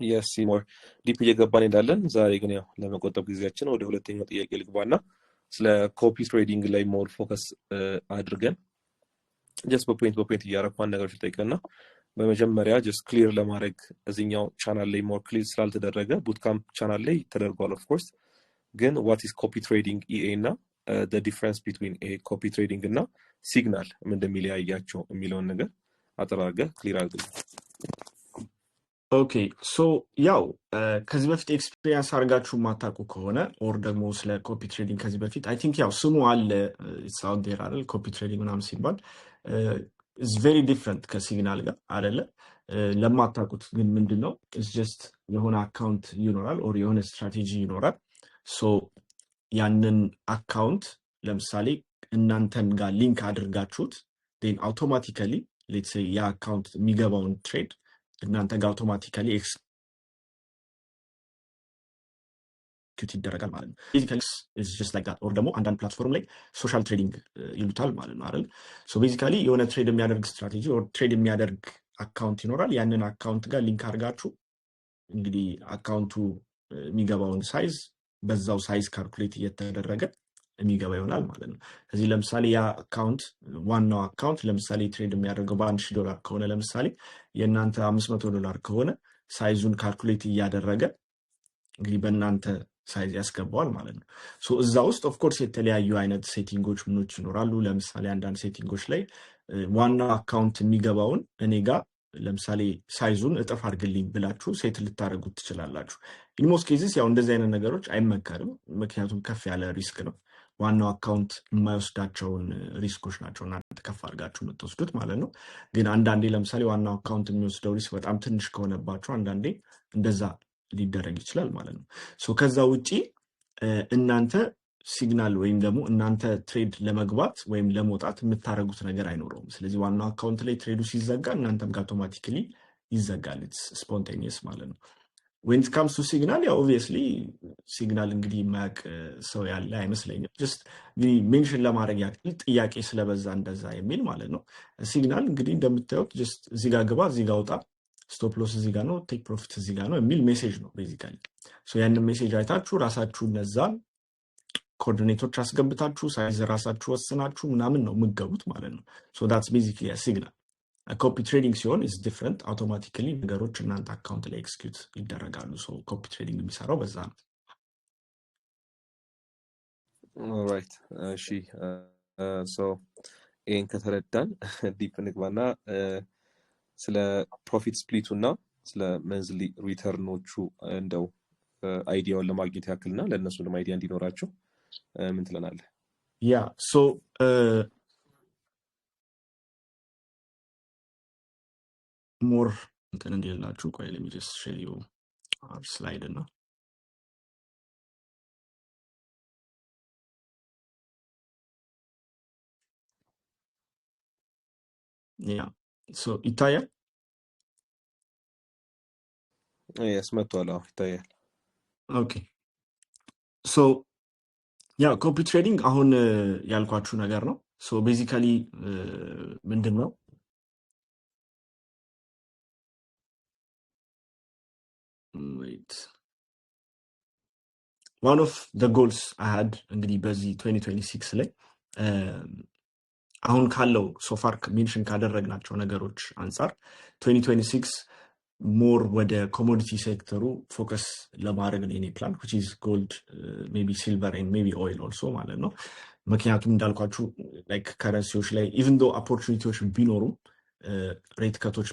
የስ ሞር ዲፕ እየገባን እንዳለን። ዛሬ ግን ያው ለመቆጠብ ጊዜያችን ወደ ሁለተኛው ጥያቄ ልግባና ስለ ኮፒ ትሬዲንግ ላይ ሞር ፎከስ አድርገን ጀስት በፖይንት እያረኳን ነገሮች ልጠይቅና በመጀመሪያ ጀስት ክሊር ለማድረግ እዚኛው ቻናል ላይ ሞር ክሊር ስላልተደረገ ቡትካምፕ ቻናል ላይ ተደርጓል ኦፍኮርስ። ግን ዋት ኢዝ ኮፒ ትሬዲንግ ኢኤ እና ዲፍረንስ ቢትዊን ኮፒ ትሬዲንግ እና ሲግናል ምን እንደሚለያያቸው የሚለውን ነገር አጠር አድርገህ ክሊር አድርግልኝ። ኦኬ ሶ ያው ከዚህ በፊት ኤክስፒሪየንስ አድርጋችሁ ማታውቁ ከሆነ ኦር ደግሞ ስለ ኮፒ ትሬዲንግ ከዚህ በፊት አይ ቲንክ ያው ስሙ አለ ሳውት ዴር አይደል? ኮፒ ትሬዲንግ ምናምን ሲባል ኢዝ ቬሪ ዲፍረንት ከሲግናል ጋር አይደለ? ለማታውቁት ግን ምንድን ነው ኢትስ ጀስት የሆነ አካውንት ይኖራል ኦር የሆነ ስትራቴጂ ይኖራል። ሶ ያንን አካውንት ለምሳሌ እናንተን ጋር ሊንክ አድርጋችሁት ዴን አውቶማቲካሊ ሌትስ ሴይ ያ አካውንት የሚገባውን ትሬድ እናንተ ጋር አውቶማቲካሊ ኤክስኪዩት ይደረጋል ማለት ነው። ቤዚካሊ ኢትስ ጀስት ላይክ ዳት። ኦር ደግሞ አንዳንድ ፕላትፎርም ላይ ሶሻል ትሬዲንግ ይሉታል ማለት ነው አይደል? ሶ ቤዚካሊ የሆነ ትሬድ የሚያደርግ ስትራቴጂ ኦር ትሬድ የሚያደርግ አካውንት ይኖራል። ያንን አካውንት ጋር ሊንክ አድርጋችሁ እንግዲህ አካውንቱ የሚገባውን ሳይዝ በዛው ሳይዝ ካልኩሌት እየተደረገ የሚገባ ይሆናል ማለት ነው። እዚህ ለምሳሌ ያ አካውንት ዋናው አካውንት ለምሳሌ ትሬድ የሚያደርገው $1,000 ከሆነ ለምሳሌ የእናንተ $500 ከሆነ ሳይዙን ካልኩሌት እያደረገ እንግዲህ በእናንተ ሳይዝ ያስገባዋል ማለት ነው። ሶ እዛ ውስጥ ኦፍኮርስ የተለያዩ አይነት ሴቲንጎች ምኖች ይኖራሉ። ለምሳሌ አንዳንድ ሴቲንጎች ላይ ዋና አካውንት የሚገባውን እኔ ጋር ለምሳሌ ሳይዙን እጥፍ አድርግልኝ ብላችሁ ሴት ልታደርጉት ትችላላችሁ። ኢንሞስት ኬዝስ ያው እንደዚህ አይነት ነገሮች አይመከርም፣ ምክንያቱም ከፍ ያለ ሪስክ ነው። ዋናው አካውንት የማይወስዳቸውን ሪስኮች ናቸው እናንተ ከፍ አድርጋችሁ የምትወስዱት ማለት ነው። ግን አንዳንዴ ለምሳሌ ዋናው አካውንት የሚወስደው ሪስክ በጣም ትንሽ ከሆነባቸው አንዳንዴ እንደዛ ሊደረግ ይችላል ማለት ነው። ሶ ከዛ ውጪ እናንተ ሲግናል ወይም ደግሞ እናንተ ትሬድ ለመግባት ወይም ለመውጣት የምታደርጉት ነገር አይኖረውም። ስለዚህ ዋናው አካውንት ላይ ትሬዱ ሲዘጋ እናንተም ጋር አውቶማቲክሊ ይዘጋል። ስፖንቴኒየስ ማለት ነው። ዌን ኢት ካምስ ቱ ሲግናል ያው ኦብቪየስሊ ሲግናል እንግዲህ የማያውቅ ሰው ያለ አይመስለኝም። ጀስት እንግዲህ ሜንሽን ለማድረግ ያክል ጥያቄ ስለበዛ እንደዛ የሚል ማለት ነው። ሲግናል እንግዲህ እንደምታዩት ጀስት እዚህ ጋር ግባ፣ እዚህ ጋር ውጣ፣ ስቶፕ ሎስ እዚህ ጋር ነው፣ ቴክ ፕሮፊት እዚህ ጋር ነው የሚል ሜሴጅ ነው ቤዚካሊ። ሶ ያንን ሜሴጅ አይታችሁ ራሳችሁ እነዛን ኮኦርዲኔቶች አስገብታችሁ ሳይዝ ራሳችሁ ወስናችሁ ምናምን ነው የምትገቡት ማለት ነው። ሶ ዳትስ ቤዚክሊ ሲግናል። ኮፒ ትሬዲንግ ሲሆን ኢዝ ዲፍረንት። አውቶማቲካሊ ነገሮች እናንተ አካውንት ላይ ኤክስኪዩት ይደረጋሉ። ሶ ኮፒ ትሬዲንግ የሚሰራው በዛ ነው። ኦልራይት እሺ። ሶ ይሄን ከተረዳን ዲፕ ንግባና ስለ ፕሮፊት ስፕሊቱ እና ስለ መንዝሊ ሪተርኖቹ እንደው አይዲያውን ለማግኘት ያክልና ለእነሱንም አይዲያ እንዲኖራቸው ምን ትለናለህ? ያ ሶ ሞር እንትን እንዲላችሁ ቆይ let me just show you our slide እና ያ ሶ ይታያል። መጥቷል። አዎ ይታያል። ኦኬ ሶ ያ ኮፒ ትሬዲንግ አሁን ያልኳችሁ ነገር ነው። ሶ ቤዚካሊ ምንድን ነው one of the goals I had እንግዲህ በዚህ 2026 ላይ አሁን ካለው ሶፋር ሜንሽን ካደረግናቸው ነገሮች አንጻር 2026 ሞር ወደ ኮሞዲቲ ሴክተሩ ፎከስ ለማድረግ ነው የኔ ፕላን which is gold, maybe silver and maybe oil also ማለት ነው። ምክንያቱም እንዳልኳችሁ ላይክ ከረንሲዎች ላይ ኢቭን ዶ ኦፖርቹኒቲዎች ቢኖሩም ሬት ከቶች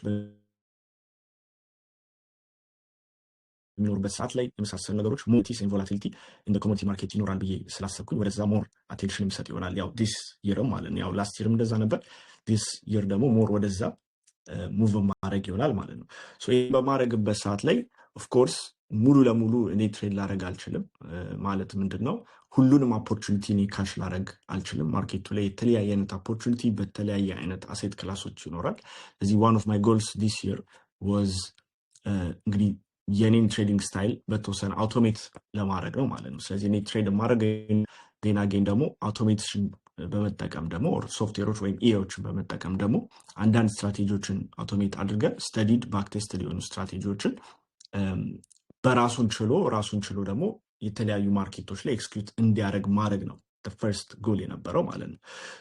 የሚኖሩበት ሰዓት ላይ የመሳሰሉ ነገሮች ሞቲስ ኤንድ ቮላቲሊቲ እንደ ኮሞዲቲ ማርኬት ይኖራል ብዬ ስላሰብኩኝ ወደዛ ሞር አቴንሽን የሚሰጥ ይሆናል። ያው ዲስ ይርም ማለት ነው። ያው ላስት ይርም እንደዛ ነበር። ዲስ ይር ደግሞ ሞር ወደዛ ሙቭ ማድረግ ይሆናል ማለት ነው። ሶ ይሄን በማድረግበት ሰዓት ላይ ኦፍኮርስ ሙሉ ለሙሉ እኔ ትሬድ ላደረግ አልችልም። ማለት ምንድን ነው ሁሉንም ኦፖርቹኒቲ እኔ ካሽ ላደረግ አልችልም። ማርኬቱ ላይ የተለያየ አይነት ኦፖርቹኒቲ በተለያየ አይነት አሴት ክላሶች ይኖራል። እዚህ ዋን ኦፍ ማይ ጎልስ ዲስ ይር ዋዝ እንግዲህ የኔን ትሬዲንግ ስታይል በተወሰነ አውቶሜት ለማድረግ ነው ማለት ነው። ስለዚህ እኔ ትሬድ ማድረግ ዜና ጌን ደግሞ አውቶሜሽን በመጠቀም ደግሞ ሶፍትዌሮች ወይም ኢዎችን በመጠቀም ደግሞ አንዳንድ ስትራቴጂዎችን አውቶሜት አድርገን ስተዲድ ባክቴስት ሊሆኑ ስትራቴጂዎችን በራሱን ችሎ ደግሞ የተለያዩ ማርኬቶች ላይ ኤክስኪዩት እንዲያደርግ ማድረግ ነው ፈርስት ጎል የነበረው ማለት ነው።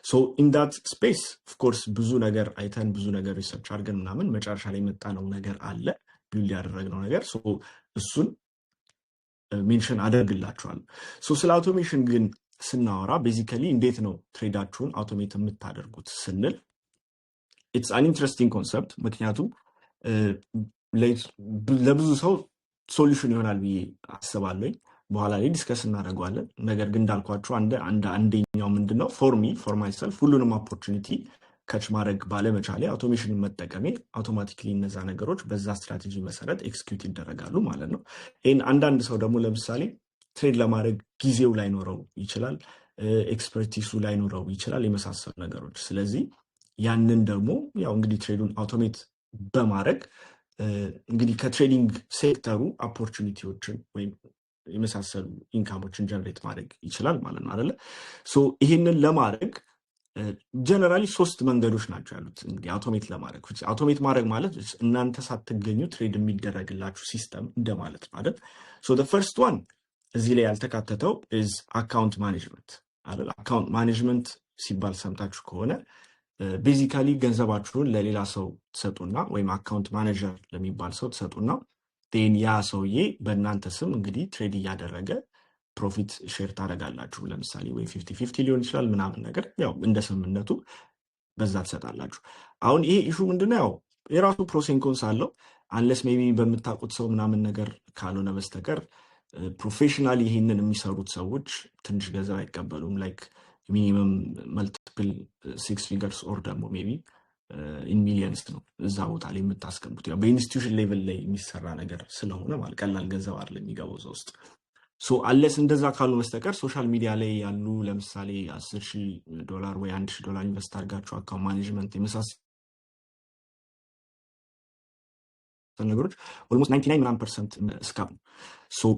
ሶ ኢን ዳት ስፔስ ኦፍኮርስ ብዙ ነገር አይተን ብዙ ነገር ሪሰርች አድርገን ምናምን መጨረሻ ላይ የመጣ ነው ነገር አለ ቢልድ ያደረግነው ነገር። ሶ እሱን ሜንሽን አደርግላችኋለሁ። ሶ ስለ አውቶሜሽን ግን ስናወራ ቤዚካሊ እንዴት ነው ትሬዳችሁን አውቶሜት የምታደርጉት ስንል ኢትስ አን ኢንትረስቲንግ ኮንሰፕት። ምክንያቱም ለብዙ ሰው ሶሉሽን ይሆናል ብዬ አስባለሁ። በኋላ ላይ ዲስከስ እናደርገዋለን። ነገር ግን እንዳልኳችሁ አንደኛው ምንድነው ፎር ማይሰልፍ ሁሉንም ኦፖርቹኒቲ ከች ማድረግ ባለመቻሌ አውቶሜሽን መጠቀሜ አውቶማቲክሊ እነዛ ነገሮች በዛ ስትራቴጂ መሰረት ኤክስኪዩት ይደረጋሉ ማለት ነው። ይህን አንዳንድ ሰው ደግሞ ለምሳሌ ትሬድ ለማድረግ ጊዜው ላይኖረው ይችላል፣ ኤክስፐርቲሱ ላይኖረው ይችላል የመሳሰሉ ነገሮች። ስለዚህ ያንን ደግሞ ያው እንግዲህ ትሬዱን አውቶሜት በማድረግ እንግዲህ ከትሬዲንግ ሴክተሩ ኦፖርቹኒቲዎችን ወይም የመሳሰሉ ኢንካሞችን ጀነሬት ማድረግ ይችላል ማለት ነው አይደለ? ሶ ይህንን ለማድረግ ጀነራሊ 3 መንገዶች ናቸው ያሉት እንግዲህ አውቶሜት ለማድረግ። አውቶሜት ማድረግ ማለት እናንተ ሳትገኙ ትሬድ የሚደረግላችሁ ሲስተም እንደማለት ነው አይደል? ሶ the first one እዚህ ላይ ያልተካተተው is አካውንት ማኔጅመንት አይደል? አካውንት ማኔጅመንት ሲባል ሰምታችሁ ከሆነ ቤዚካሊ ገንዘባችሁን ለሌላ ሰው ትሰጡና ወይም አካውንት ማኔጀር ለሚባል ሰው ትሰጡና then ያ ሰውዬ በእናንተ ስም እንግዲህ ትሬድ እያደረገ ፕሮፊት ሼር ታደርጋላችሁ። ለምሳሌ ወይ 50-50 ሊሆን ይችላል ምናምን ነገር ያው እንደ ስምምነቱ በዛ ትሰጣላችሁ። አሁን ይሄ ኢሹ ምንድነው? ያው የራሱ ፕሮሴንኮንስ አለው። አንለስ ሜቢ በምታውቁት ሰው ምናምን ነገር ካልሆነ በስተቀር ፕሮፌሽናሊ ይሄንን የሚሰሩት ሰዎች ትንሽ ገንዘብ አይቀበሉም። ላይክ ሚኒመም መልቲፕል 6 ፊገርስ ኦር ደግሞ ሜቢ ኢን ሚሊየንስ ነው እዛ ቦታ ላይ የምታስገቡት። ያው በኢንስቲትዩሽን ሌቭል ላይ የሚሰራ ነገር ስለሆነ ማለት ቀላል ገንዘብ አይደለም የሚገባው እዛ ውስጥ። ሶ አለስ እንደዛ ካሉ በስተቀር ሶሻል ሚዲያ ላይ ያሉ ለምሳሌ $10,000 ወይ $1,000 ኢንቨስት አድርጋችሁ አካውንት ማኔጅመንት የመሳሰሉ ነገሮች ኦልሞስት 99% ስካም ነው። ሶ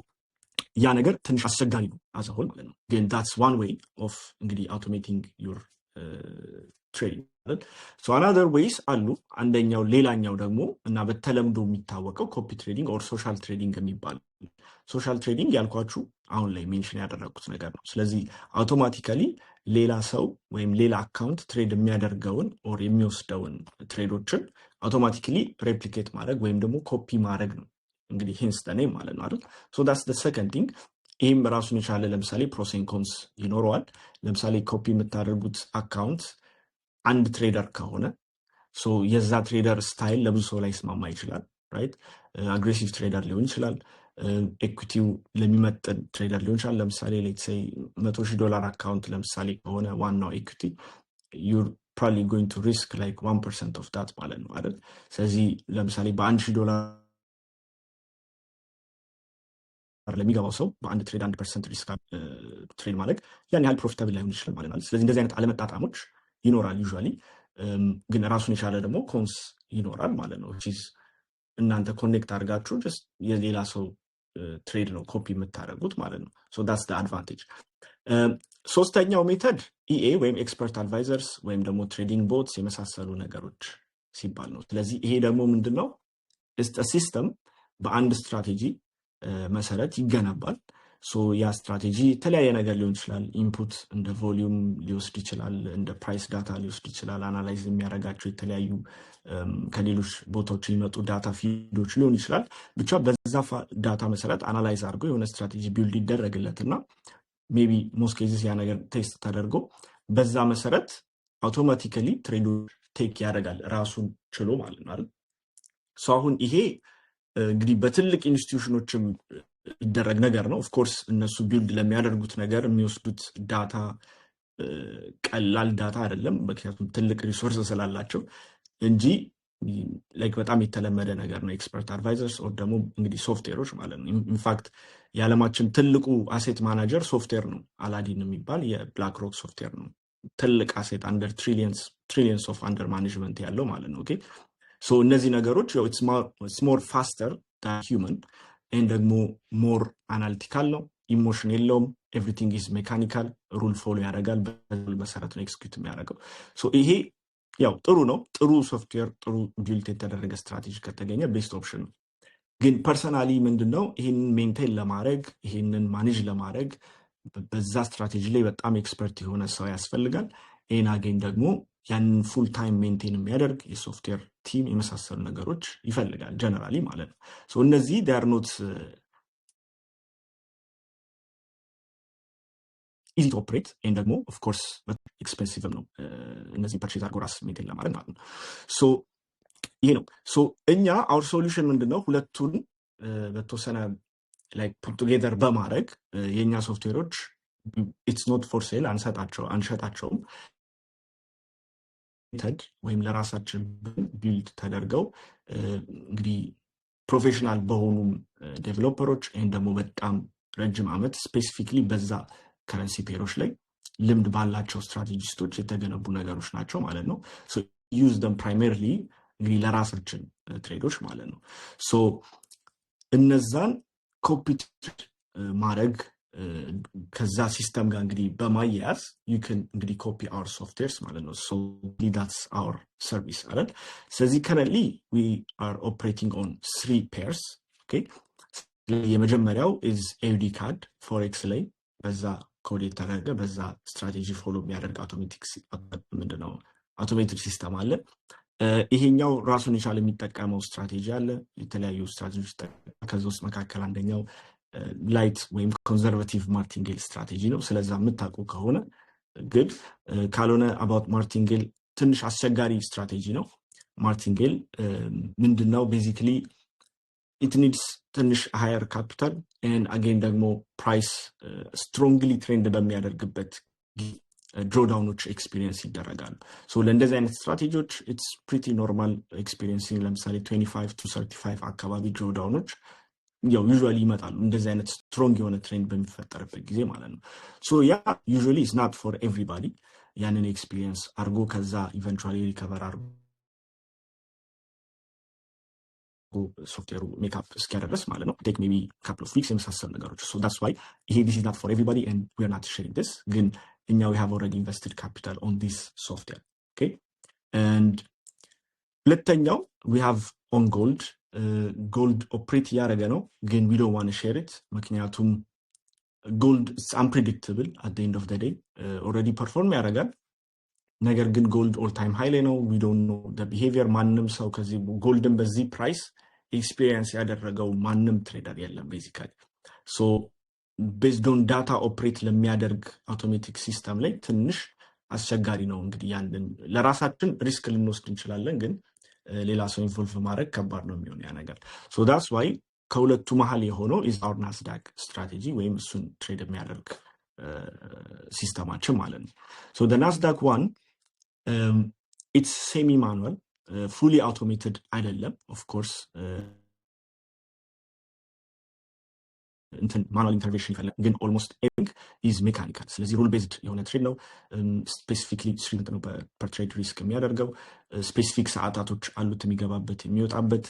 ያ ነገር ትንሽ አስቸጋሪ ነው አዘሆል ማለት ነው። ግን that's one way of እንግዲህ automating your trading ማለት ሶ another ways አሉ። አንደኛው ሌላኛው ደግሞ እና በተለምዶ የሚታወቀው ኮፒ ትሬዲንግ ኦር ሶሻል ትሬዲንግ የሚባል ሶሻል ትሬዲንግ ያልኳችሁ አሁን ላይ ሜንሽን ያደረኩት ነገር ነው። ስለዚህ አውቶማቲካሊ ሌላ ሰው ወይም ሌላ አካውንት ትሬድ የሚያደርገውን ኦር የሚወስደውን ትሬዶችን አውቶማቲካሊ ሬፕሊኬት ማድረግ ወይም ደግሞ ኮፒ ማድረግ ነው እንግዲህ ሂንስ ዘ ኔም ማለት ነው አይደል? ሶ ዳትስ ዘ ሰከንድ ቲንግ። ይህም ራሱን የቻለ ለምሳሌ ፕሮስ ኤንድ ኮንስ ይኖረዋል። ለምሳሌ ኮፒ የምታደርጉት አካውንት አንድ ትሬደር ከሆነ ሶ የዛ ትሬደር ስታይል ለብዙ ሰው ላይ ይስማማ ይችላል። ራይት አግሬሲቭ ትሬደር ሊሆን ይችላል። ኤኩቲው ለሚመጥን ትሬደር ሊሆን ይችላል። ለምሳሌ ሌትስ ሴይ $100,000 አካውንት ለምሳሌ ከሆነ ዋናው ኤኩቲ ዩር probably going to risk like 1% of that ማለት ነው አይደል? ስለዚህ ለምሳሌ $1,000 ለሚገባው ሰው በአንድ ትሬድ 1% ሪስክ ትሬድ ማድረግ ያን ያህል ፕሮፊታብል ላይሆን ይችላል ማለት ነው። ስለዚህ እንደዚህ አይነት አለመጣጣሞች ይኖራል ዩዥዋሊ። ግን ራሱን የቻለ ደግሞ ኮንስ ይኖራል ማለት ነው። እናንተ ኮኔክት አድርጋችሁ ጀስት የሌላ ሰው ትሬድ ነው ኮፒ የምታደርጉት ማለት ነው። ሶ ዳትስ ዘ አድቫንቴጅ። ሶስተኛው ሜተድ ኢኤ ወይም ኤክስፐርት አድቫይዘርስ ወይም ደግሞ ትሬዲንግ ቦትስ የመሳሰሉ ነገሮች ሲባል ነው። ስለዚህ ይሄ ደግሞ ምንድነው? ሲስተም በአንድ ስትራቴጂ መሰረት ይገነባል። ሶ ያ ስትራቴጂ የተለያየ ነገር ሊሆን ይችላል። ኢንፑት እንደ ቮሊዩም ሊወስድ ይችላል፣ እንደ ፕራይስ ዳታ ሊወስድ ይችላል። አናላይዝ የሚያደርጋቸው የተለያዩ ከሌሎች ቦታዎች የሚመጡ ዳታ ፊዶች ሊሆን ይችላል። ብቻ በዛ ዳታ መሰረት አናላይዝ አድርጎ የሆነ ስትራቴጂ ቢልድ ይደረግለትና ሜቢ ሞስት ኬዝስ ያ ነገር ቴስት ተደርጎ በዛ መሰረት አውቶማቲካሊ ትሬዶች ቴክ ያደርጋል ራሱን ችሎ ማለት ነው አይደል? ሶ አሁን ይሄ እንግዲህ በትልቅ ኢንስቲትዩሽኖችም ይደረግ ነገር ነው። ኦፍኮርስ እነሱ ቢልድ ለሚያደርጉት ነገር የሚወስዱት ዳታ ቀላል ዳታ አይደለም፣ ምክንያቱም ትልቅ ሪሶርስ ስላላቸው እንጂ ላይክ በጣም የተለመደ ነገር ነው። ኤክስፐርት አድቫይዘርስ ኦር ደግሞ እንግዲህ ሶፍትዌሮች ማለት ነው። ኢንፋክት የዓለማችን ትልቁ አሴት ማናጀር ሶፍትዌር ነው። አላዲን የሚባል የብላክ ሮክ ሶፍትዌር ነው። ትልቅ አሴት አንደር ትሪሊየንስ ኦፍ አንደር ማኔጅመንት ያለው ማለት ነው። ኦኬ ሶ እነዚህ ነገሮች ኢትስ ሞር ፋስተር ዳን ሂውመን ይህን ደግሞ ሞር አናሊቲካል ነው። ኢሞሽን የለውም። ኤቭሪቲንግ ኢዝ ሜካኒካል። ሩል ፎሎ ያደርጋል። በሩል መሰረት ነው ኤክስኪዩት የሚያደርገው። ሶ ይሄ ያው ጥሩ ነው። ጥሩ ሶፍትዌር፣ ጥሩ ቢልት የተደረገ ስትራቴጂ ከተገኘ ቤስት ኦፕሽን ነው። ግን ፐርሰናሊ ምንድነው ይህንን ሜንቴን ለማድረግ ይህንን ማኔጅ ለማድረግ በዛ ስትራቴጂ ላይ በጣም ኤክስፐርት የሆነ ሰው ያስፈልጋል። ይህን አገኝ ደግሞ ያንን ፉል ታይም ሜንቴን የሚያደርግ የሶፍትዌር ቲም የመሳሰሉ ነገሮች ይፈልጋል ጀነራሊ ማለት ነው። ሶ እነዚህ ዴር ኖት ኢዚ ቱ ኦፕሬት ኤንድ ደግሞ ኦፍኮርስ ኤክስፔንሲቭ ነው እነዚህ ፐርቼዝ አድርጎ ራስ ሜንቴን ለማድረግ ማለት ነው። ሶ ይሄ ነው። ሶ እኛ አውር ሶሉሽን ምንድነው? ሁለቱን በተወሰነ ላይክ ፑት ቱጌዘር በማድረግ የእኛ ሶፍትዌሮች ኢትስ ኖት ፎር ሴል አንሸጣቸውም። ወይም ለራሳችን ቢልድ ተደርገው እንግዲህ ፕሮፌሽናል በሆኑ ዴቨሎፐሮች ይህን ደግሞ በጣም ረጅም ዓመት ስፔሲፊክሊ በዛ ከረንሲ ፔሮች ላይ ልምድ ባላቸው ስትራቴጂስቶች የተገነቡ ነገሮች ናቸው ማለት ነው። ዩዝ ደም ፕራይመሪሊ እንግዲህ ለራሳችን ትሬዶች ማለት ነው። ሶ እነዛን ኮፒ ማድረግ ከዛ ሲስተም ጋር እንግዲህ በማያያዝ ዩክን እንግዲህ ኮፒ አወር ሶፍትዌርስ ማለት ነው። ሶ ዳትስ አወር ሰርቪስ አይደል? ስለዚህ ከረንትሊ ዊ አር ኦፕሬቲንግ ኦን 3 ፔርስ። ኦኬ የመጀመሪያው ኢዝ ኤዩዲ ካድ ፎሬክስ ላይ በዛ ኮድ የተደረገ በዛ ስትራቴጂ ፎሎ የሚያደርግ አውቶሜትድ ሲስተም አለ። ይሄኛው ራሱን የቻለ የሚጠቀመው ስትራቴጂ አለ። የተለያዩ ስትራቴጂዎች ከዛ ውስጥ መካከል አንደኛው ላይት ወይም ኮንዘርቫቲቭ ማርቲንጌል ስትራቴጂ ነው። ስለዛ የምታውቁ ከሆነ ግድ ካልሆነ አባውት ማርቲንጌል ትንሽ አስቸጋሪ ስትራቴጂ ነው። ማርቲንጌል ምንድነው? ቤዚክሊ ኢት ኒድስ ትንሽ ሃየር ካፒታል ኤንድ አጌን ደግሞ ፕራይስ ስትሮንግሊ ትሬንድ በሚያደርግበት ድሮዳውኖች ኤክስፒሪየንስ ይደረጋሉ። ለእንደዚህ አይነት ስትራቴጂዎች ኢትስ ፕሪቲ ኖርማል ኤክስፒሪየንሲንግ ለምሳሌ 25 to 35 አካባቢ ድሮዳውኖች ያው ዩዥዋሊ ይመጣሉ እንደዚህ አይነት ስትሮንግ የሆነ ትሬንድ በሚፈጠርበት ጊዜ ማለት ነው። ያ ዩዥዋሊ ኢዝ ናት ፎር ኤቭሪባዲ ያንን ኤክስፒሪየንስ አድርጎ ከዛ ኢቨንቹዋሊ ሪከቨር አድርጎ ሶፍትዌሩ ሜካፕ እስኪያደርስ ማለት ነው ቴክ ሜቢ ካፕል ኦፍ ዊክስ የመሳሰሉ ነገሮች። ዳትስ ዋይ ይሄ ዲስ ኢዝ ናት ፎር ኤቭሪባዲ ኤንድ ዊ አር ናት ሼሪንግ ዲስ ግን እኛ we have already invested capital on this software. Okay, and ሁለተኛው we have on gold. Gold operate ያደረገ ነው ግን we don't want to share it ምክንያቱም gold is unpredictable at the end of the day. Already perform ያደርጋል ነገር ግን gold all time high ላይ ነው. we don't know the behavior ማንም ሰው ከዚህ ጎልድን በዚህ ፕራይስ ኤክስፒሪየንስ ያደረገው ማንም ትሬደር የለም basically. So based on data operate ለሚያደርግ አውቶሜቲክ ሲስተም ላይ ትንሽ አስቸጋሪ ነው። እንግዲህ ያንን ለራሳችን ሪስክ ልንወስድ እንችላለን ግን ሌላ ሰው ኢንቮልቭ ማድረግ ከባድ ነው የሚሆን ያ ነገር። that's why ከሁለቱ መሀል የሆነው is our ናስዳክ ስትራቴጂ ወይም እሱን ትሬድ የሚያደርግ ሲስተማችን ማለት ነው። the ናስዳክ one it's semi manual fully automated አይደለም of course ማኑዋል ኢንተርቬንሽን ይፈልጋል ግን ኦልሞስት ኤቭሪቲንግ ኢዝ ሜካኒካል። ስለዚህ ሩል ቤዝድ የሆነ ትሬድ ነው። ስፔሲፊክሊ ስሪንት ነው ፐር ትሬድ ሪስክ የሚያደርገው። ስፔሲፊክ ሰዓታቶች አሉት የሚገባበት የሚወጣበት።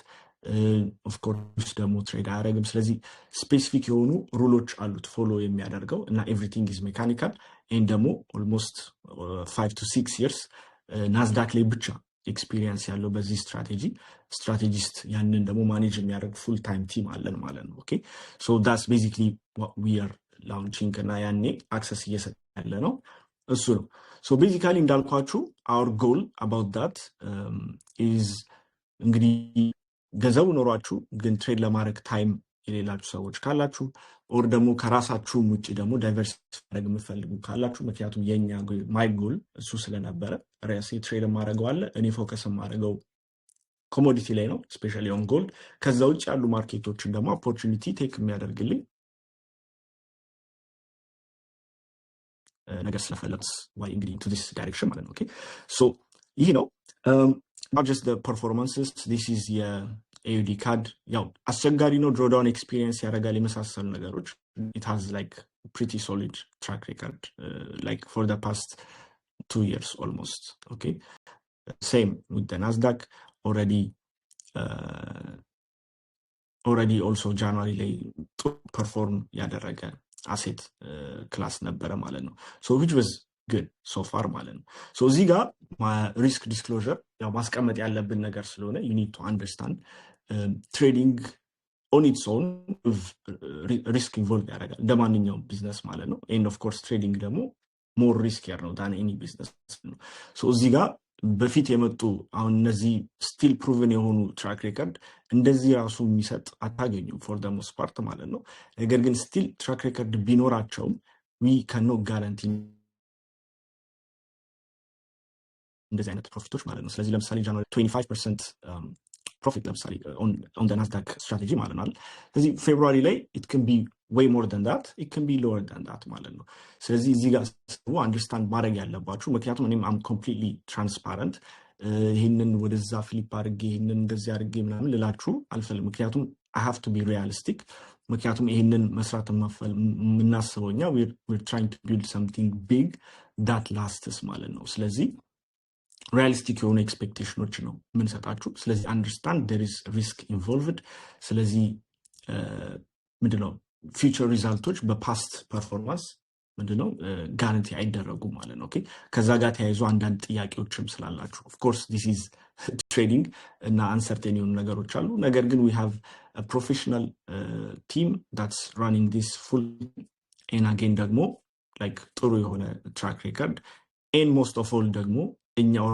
ኦፍኮርስ ደግሞ ትሬድ አያደርግም። ስለዚህ ስፔሲፊክ የሆኑ ሩሎች አሉት ፎሎ የሚያደርገው እና ኤቭሪቲንግ ኢዝ ሜካኒካል። ይህን ደግሞ ኦልሞስት 5 to 6 years ናስዳክ ላይ ብቻ ኤክስፒሪየንስ ያለው በዚህ ስትራቴጂስት ያንን ደግሞ ማኔጅ የሚያደርግ ፉል ታይም ቲም አለን ማለት ነው። ኦኬ ዳትስ ቤዚክሊ ዋት ዊ አር ላውንቺንግ እና ያኔ አክሰስ እየሰጠ ያለ ነው እሱ ነው። ቤዚካሊ እንዳልኳችሁ አወር ጎል አባውት ዳት ኢዝ እንግዲህ ገንዘቡ ኖሯችሁ ግን ትሬድ ለማድረግ ታይም የሌላችሁ ሰዎች ካላችሁ ኦር ደግሞ ከራሳችሁም ውጭ ደግሞ ዳይቨርሲፋይ ማድረግ የምትፈልጉ ካላችሁ ምክንያቱም የኛ ማይ ጎል እሱ ስለነበረ ራሴ ትሬድ ማድረገው አለ እኔ ፎከስ ማድረገው ኮሞዲቲ ላይ ነው ስፔሻሊ ኦን ጎልድ። ከዛ ውጭ ያሉ ማርኬቶችን ደግሞ ኦፖርቹኒቲ ቴክ የሚያደርግልኝ ነገር ስለፈለግስ ዋይ እንግዲህ to this direction ማለት ነው። ኦኬ ይህ ነው not just the performances. this is AUD card ያው አስቸጋሪ ነው drawdown experience ያደርጋል የመሳሰሉ ነገሮች it has like pretty solid track record like for the past 2 years almost. Okay, same with the Nasdaq already also January ላይ perform ያደረገ አሴት ክላስ ነበረ ማለት ነው። which was good so far ማለት ነው። እዚህ ጋር ሪስክ ዲስክሎዥር ያው ማስቀመጥ ያለብን ነገር ስለሆነ you need to understand ትሬዲንግ on its own ሪስክ ኢንቮልቭ ያደርጋል እንደማንኛውም ቢዝነስ ማለት ነው። and of course ትሬዲንግ ደግሞ more riskier ነው than any business ነው። እዚህ ጋር በፊት የመጡ አሁን እነዚህ ስቲል ፕሩቭን የሆኑ ትራክ ሬከርድ እንደዚህ ራሱ የሚሰጥ አታገኙም for the most part ማለት ነው። ነገር ግን ስቲል ትራክ ሬከርድ ቢኖራቸውም we cannot guarantee እንደዚህ አይነት ፕሮፊቶች ማለት ነው። ስለዚህ ለምሳሌ ጃንዋሪ 25% ፕሮፊት ለምሳሌ on the Nasdaq strategy ማለት ነው። ስለዚህ ፌብሩዋሪ ላይ it can be way more than that, it can be lower than that ማለት ነው። ስለዚህ እዚህ ጋር አንደርስታንድ ማድረግ ያለባችሁ ምክንያቱም እኔም am completely transparent ይሄንን ወደዛ ፍሊፕ አድርጌ ይሄንን እንደዚህ አድርጌ ምናምን ልላችሁ አልፈልግም። ምክንያቱም I have to be realistic ምክንያቱም ይሄንን መስራት የምናስበው እኛ we're trying to build something big that lasts ማለት ነው። ስለዚህ ሪያሊስቲክ የሆኑ ኤክስፔክቴሽኖች ነው የምንሰጣችሁ። ስለዚህ አንደርስታንድ ዴር ኢዝ ሪስክ ኢንቮልቭድ። ስለዚህ ምንድነው ፊውቸር ሪዛልቶች በፓስት ፐርፎርማንስ ምንድነው ጋራንቲ አይደረጉ ማለት ነው። ኦኬ ከዛ ጋር ተያይዞ አንዳንድ ጥያቄዎችም ስላላችሁ ኦፍ ኮርስ ዲስ ኢዝ ትሬዲንግ እና አንሰርቴን የሆኑ ነገሮች አሉ። ነገር ግን ዊ ሃቭ አ ፕሮፌሽናል ቲም ዳትስ ራኒንግ ዲስ ፉል ኤን አጌን ደግሞ ላይክ ጥሩ የሆነ ትራክ ሬከርድ ኤን ሞስት ኦፍ ኦል ደግሞ እኛው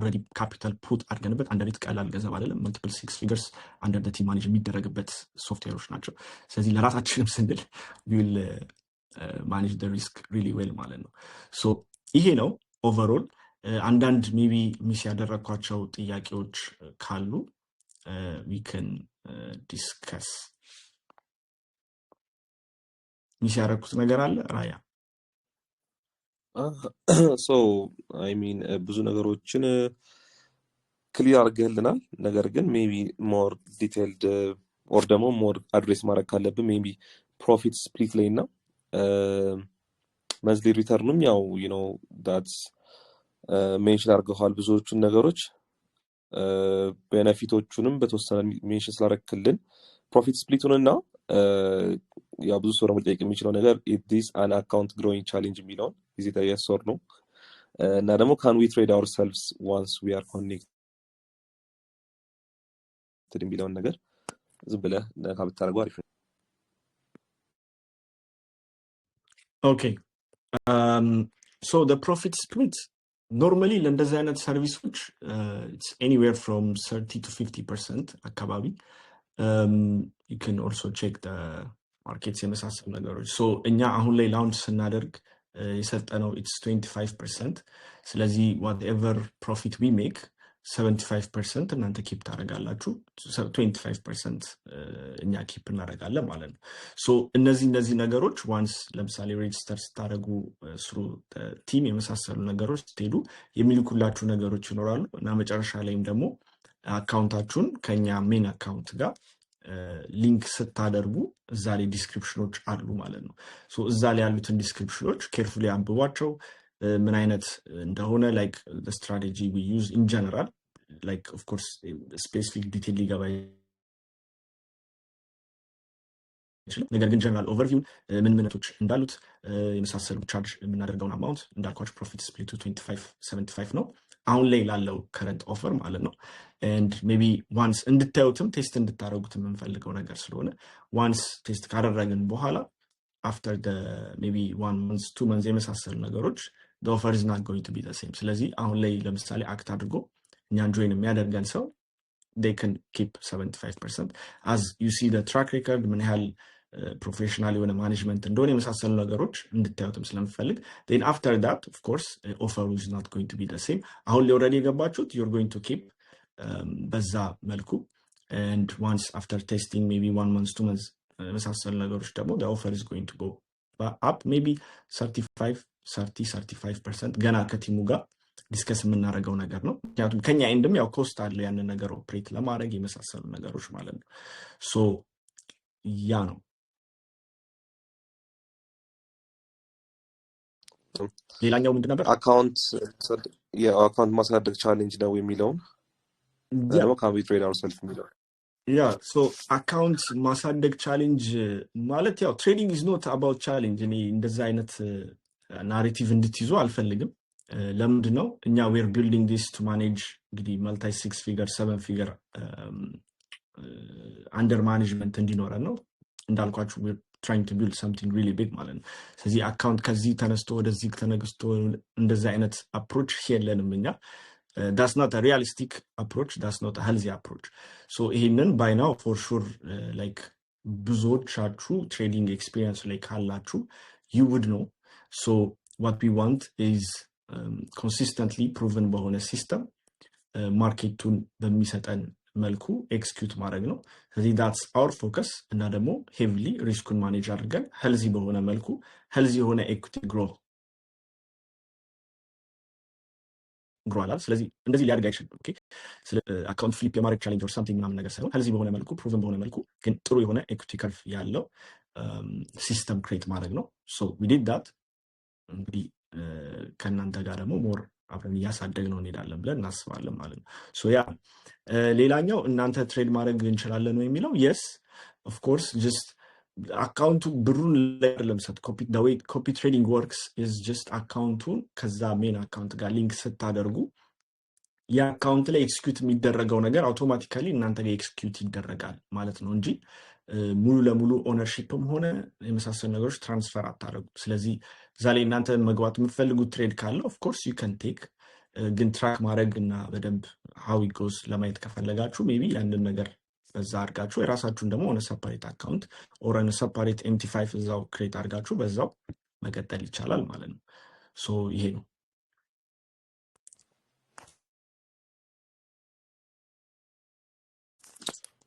ኦልሬዲ ካፒታል ፑት አድርገንበት አንደር ኢት ቀላል ገንዘብ አይደለም። መልቲፕል 6 ፊገርስ አንደር ቲም ማኔጅ የሚደረግበት ሶፍትዌሮች ናቸው። ስለዚህ ለራሳችንም ስንል ዊል ማኔጅ ደ ሪስክ ሪሊ ዌል ማለት ነው። ሶ ይሄ ነው ኦቨርኦል። አንዳንድ ሜቢ ሚስ ያደረግኳቸው ጥያቄዎች ካሉ ዊ ከን ዲስከስ። ሚስ ያደረግኩት ነገር አለ ራያ? ሶ አይ ሚን ብዙ ነገሮችን ክሊር አድርገህልናል። ነገር ግን ሜቢ ሞር ዲቴይልድ ኦር ደግሞ ሞር አድሬስ ማድረግ ካለብን ሜቢ ፕሮፊት ስፕሊት ላይ እና መንዝሊ ሪተርኑም ያው ዩ ኖ ዳትስ ሜንሽን አድርገዋል ብዙዎቹን ነገሮች። ቤነፊቶቹንም በተወሰነ ሜንሽን ስላደረግክልን ፕሮፊት ስፕሊቱን እና ያው ብዙ ሰው ደግሞ ሊጠይቅ የሚችለው ነገር ኢት ዲስ አን አካውንት ግሮዊንግ ቻሌንጅ የሚለውን ኢዝ ኢት የስ ኦር ኖ እና ደግሞ ካን ዊ ትሬድ አወር ሰልቭስ ዋንስ ዊ አር ኮኔክትድ የሚለውን ነገር ዝም ብለህ ነካ ብታደርገው አሪፍ ነው። ኦኬ ሶ the profit split ኖርማሊ ለእንደዚህ አይነት ሰርቪሶች it's anywhere from 30 to 50% አካባቢ you can also check the markets የመሳሰሉ ነገሮች። ሶ እኛ አሁን ላይ ላውንች ስናደርግ የሰጠነው it's 25%። ስለዚህ whatever profit we make 75% እናንተ ኪፕ ታደርጋላችሁ፣ 25% እኛ ኪፕ እናደርጋለን ማለት ነው። ሶ እነዚህ ነገሮች ዋንስ ለምሳሌ ሬጅስተር ስታደርጉ ስሩ ቲም የመሳሰሉ ነገሮች ስትሄዱ የሚልኩላችሁ ነገሮች ይኖራሉ እና መጨረሻ ላይም ደግሞ አካውንታችሁን ከኛ ሜን አካውንት ጋር ሊንክ ስታደርጉ እዛ ላይ ዲስክሪፕሽኖች አሉ ማለት ነው። ሶ እዛ ላይ ያሉትን ዲስክሪፕሽኖች ኬርፉሊ አንብቧቸው ምን አይነት እንደሆነ ላይክ the strategy we use in general like of course specific detail ሊገባ ይችላል። ነገር ግን ጀነራል ኦቨርቪው ምን ምንቶች እንዳሉት የመሳሰሉ ቻርጅ የምናደርገውን አማውንት እንዳልኳችሁ ፕሮፊት ስፕሊቱ 25-75 ነው አሁን ላይ ላለው ከረንት ኦፈር ማለት ነው። and maybe once እንድታዩትም ቴስት እንድታደርጉት የምንፈልገው ነገር ስለሆነ once ቴስት ካደረግን በኋላ after the maybe 1 month 2 months የመሳሰሉ ነገሮች the offer is not going to be the same። ስለዚህ አሁን ላይ ለምሳሌ አክት አድርጎ እኛን ጆይን የሚያደርገን ሰው they can keep 75% as you see the track record ምን ያህል ፕሮፌሽናል የሆነ ማኔጅመንት እንደሆነ የመሳሰሉ ነገሮች እንድታዩትም ስለምፈልግ then after that of course offer is not going to be the same። አሁን ላይ ኦልሬዲ የገባችሁት you're going to keep በዛ መልኩ and once after testing maybe 1 month 2 months የመሳሰሉ ነገሮች ደግሞ the offer is going to go up maybe 35% ገና ከቲሙ ጋር ዲስከስ የምናደርገው ነገር ነው። ምክንያቱም ከኛ ኤንድም ያው ኮስት አለ ያንን ነገር ኦፕሬት ለማድረግ የመሳሰሉ ነገሮች ማለት ነው። ሶ ያ ነው። ሌላኛው ምንድን ነበር? አካውንት ማሳደግ ቻሌንጅ ነው የሚለውን ደግሞ ካን ዊ ትሬድ አወርሰልፍ የሚለው ያ ሶ አካውንት ማሳደግ ቻሌንጅ ማለት ያው ትሬዲንግ ኢዝ ኖት አባውት ቻሌንጅ። እኔ እንደዛ አይነት ናሬቲቭ እንድትይዙ አልፈልግም። ለምንድን ነው እኛ ዌር ቢልዲንግ ዲስ ቱ ማኔጅ እንግዲህ መልታይ 6 ፊገር 7 ፊገር አንደር ማኔጅመንት እንዲኖረን ነው። እንዳልኳችሁ ዌር ትራይንግ ቱ ቢልድ ሰምቲንግ ሪሊ ቢግ ማለት ነው። ስለዚህ አካውንት ከዚህ ተነስቶ ወደዚህ ተነግስቶ እንደዛ አይነት አፕሮች የለንም እኛ። that's not a realistic approach, that's not a healthy approach. so ይሄንን by now for sure like ብዙዎቻችሁ ትሬዲንግ ኤክስፒሪየንስ ላይ ካላችሁ you would know. so what we want is consistently proven በሆነ ሲስተም ማርኬቱን በሚሰጠን መልኩ ኤክስኪዩት ማድረግ ነው። ስለዚህ that's our focus እና ደግሞ heavily ሪስኩን ማኔጅ አድርገን ሄልዚ በሆነ መልኩ ሄልዚ የሆነ ኤኩቲ ግሮት ግሮዋል። ስለዚህ እንደዚህ ሊያድግ አይችልም። ኦኬ ስለ አካውንት ፍሊፕ የማድረግ ቻሌንጅ ኦር ሳምቲንግ ምናምን ነገር ሳይሆን ሄልዚ በሆነ መልኩ ፕሩቭን በሆነ መልኩ ግን ጥሩ የሆነ ኤኩቲ ከርቭ ያለው ሲስተም ክሬት ማድረግ ነው። ሶ ዊ ዲድ ዳት። እንግዲህ ከእናንተ ጋር ደግሞ ሞር አብረን እያሳደግ ነው እንሄዳለን ብለን እናስባለን ማለት ነው። ሶ ያ ሌላኛው እናንተ ትሬድ ማድረግ እንችላለን ነው የሚለው የስ ኦፍ ኮርስ ጀስት አካውንቱ ብሩን ላይ ለምሳሌ ኮፒ ትሬዲንግ ወርክስ ኢዝ ጀስት አካውንቱን ከዛ ሜን አካውንት ጋር ሊንክ ስታደርጉ የአካውንት ላይ ኤክስኪዩት የሚደረገው ነገር አውቶማቲካሊ እናንተ ጋር ኤክስኪዩት ይደረጋል ማለት ነው እንጂ ሙሉ ለሙሉ ኦነርሺፕም ሆነ የመሳሰሉ ነገሮች ትራንስፈር አታደርጉ። ስለዚህ እዛ ላይ እናንተ መግባት የምትፈልጉት ትሬድ ካለ ኦፍ ኮርስ ዩ ካን ቴክ ግን ትራክ ማድረግ እና በደንብ how it goes ለማየት ከፈለጋችሁ ሜቢ ያንን ነገር በዛ አድርጋችሁ የራሳችሁን ደግሞ ሆነ ሰፓሬት አካውንት ኦር ሆነ ሰፓሬት MT5 እዛው ክሬት አድርጋችሁ በዛው መቀጠል ይቻላል ማለት ነው። ሶ ይሄ ነው።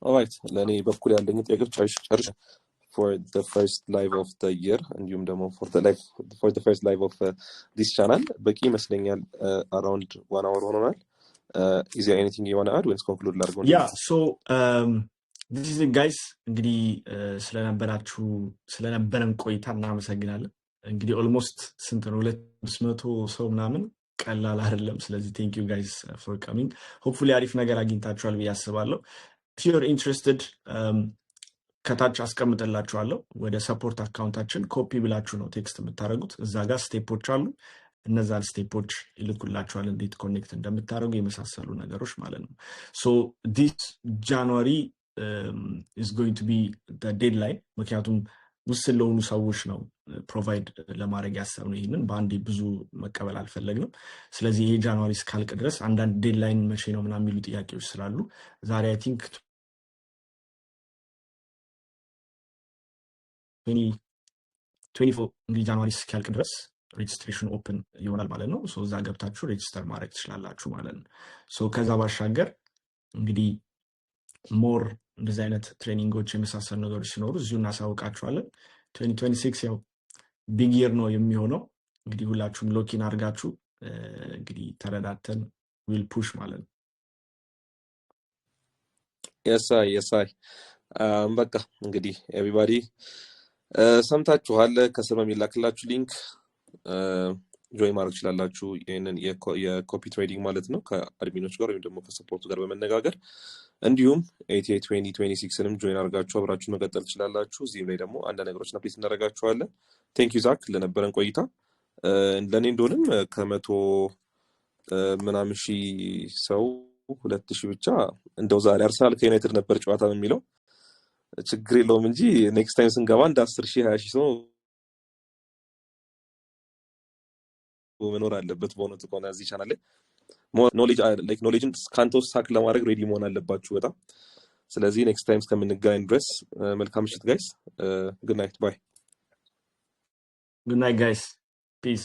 ኦልራይት ለኔ በኩል ያለኝ ጥያቄዎች ጨርሽ for the first live of the year እንዲሁም ደግሞ for the first live of this channel በቂ ይመስለኛል። around 1 hour ሆኖናል። is there anything you want to add when conclude ላድርገው? Yeah, so this is it guys። እንግዲህ ስለነበረን ቆይታ እናመሰግናለን። እንግዲህ ኦልሞስት ስንት ነው 200 ሰው ምናምን ቀላል አይደለም። ስለዚህ thank you guys for coming። hopefully አሪፍ ነገር አግኝታችኋል ብዬ አስባለሁ። if you're interested ከታች አስቀምጥላችኋለሁ ወደ ሰፖርት አካውንታችን ኮፒ ብላችሁ ነው ቴክስት የምታደርጉት። እዛ ጋር ስቴፖች አሉ። እነዛን ስቴፖች ይልኩላችኋል እንዴት ኮኔክት እንደምታደርጉ የመሳሰሉ ነገሮች ማለት ነው። so this January is going to be the deadline ምክንያቱም ውስን ለሆኑ ሰዎች ነው ፕሮቫይድ ለማድረግ ያሰብነው። ይሄንን በአንዴ ብዙ መቀበል አልፈለግንም። ስለዚህ ይሄ ጃንዋሪ እስካልቅ ድረስ አንዳንድ ዴድላይን መቼ ነው ምናምን የሚሉ ጥያቄዎች ስላሉ ዛሬ አይ ቲንክ 24 እንግዲህ ጃንዋሪ እስኪያልቅ ድረስ ሬጅስትሬሽን ኦፕን ይሆናል ማለት ነው። ሶ እዛ ገብታችሁ ሬጅስተር ማድረግ ትችላላችሁ ማለት ነው። ሶ ከዛ ባሻገር እንግዲህ ሞር እንደዚህ አይነት ትሬኒንጎች የመሳሰሉ ነገሮች ሲኖሩ እዚሁ እናሳውቃችኋለን። 2026 ያው ቢግ ይር ነው የሚሆነው። እንግዲህ ሁላችሁም ሎኪን አድርጋችሁ እንግዲህ ተረዳተን ዊል ፑሽ ማለት ነው። የሳይ በቃ እንግዲህ ኤቭሪባዲ ሰምታችኋል። ከስር በሚላክላችሁ ሊንክ ጆይን ማድረግ ትችላላችሁ። ይሄንን የኮፒ ትሬዲንግ ማለት ነው ከአድሚኖች ጋር ወይም ደግሞ ከሰፖርቱ ጋር በመነጋገር እንዲሁም 88 2026ንም ጆይን አድርጋችሁ አብራችሁ መቀጠል ትችላላችሁ። እዚህም ላይ ደግሞ አንድ ነገሮችን አፕዴት እናደርጋችኋለን። ቴንክ ዩ ዛክ ለነበረን ቆይታ። ለኔ እንደሆነም ከመቶ ምናምን ሺህ ሰው 2000 ብቻ እንደው ዛሬ አርሰናል ከዩናይትድ ነበር ጨዋታ የሚለው ችግር የለውም እንጂ ኔክስት ታይም ስንገባ እንደ 10,000 20,000 ሰው መኖር አለበት። በእውነቱ ከሆነ እዚህ ቻናል ላይ ኖሌጅን ካንቶስ ሳክ ለማድረግ ሬዲ መሆን አለባችሁ በጣም። ስለዚህ ኔክስት ታይም እስከምንገናኝ ድረስ መልካም ምሽት ጋይስ። ጉድ ናይት ባይ። ጉድ ናይት ጋይስ ፒስ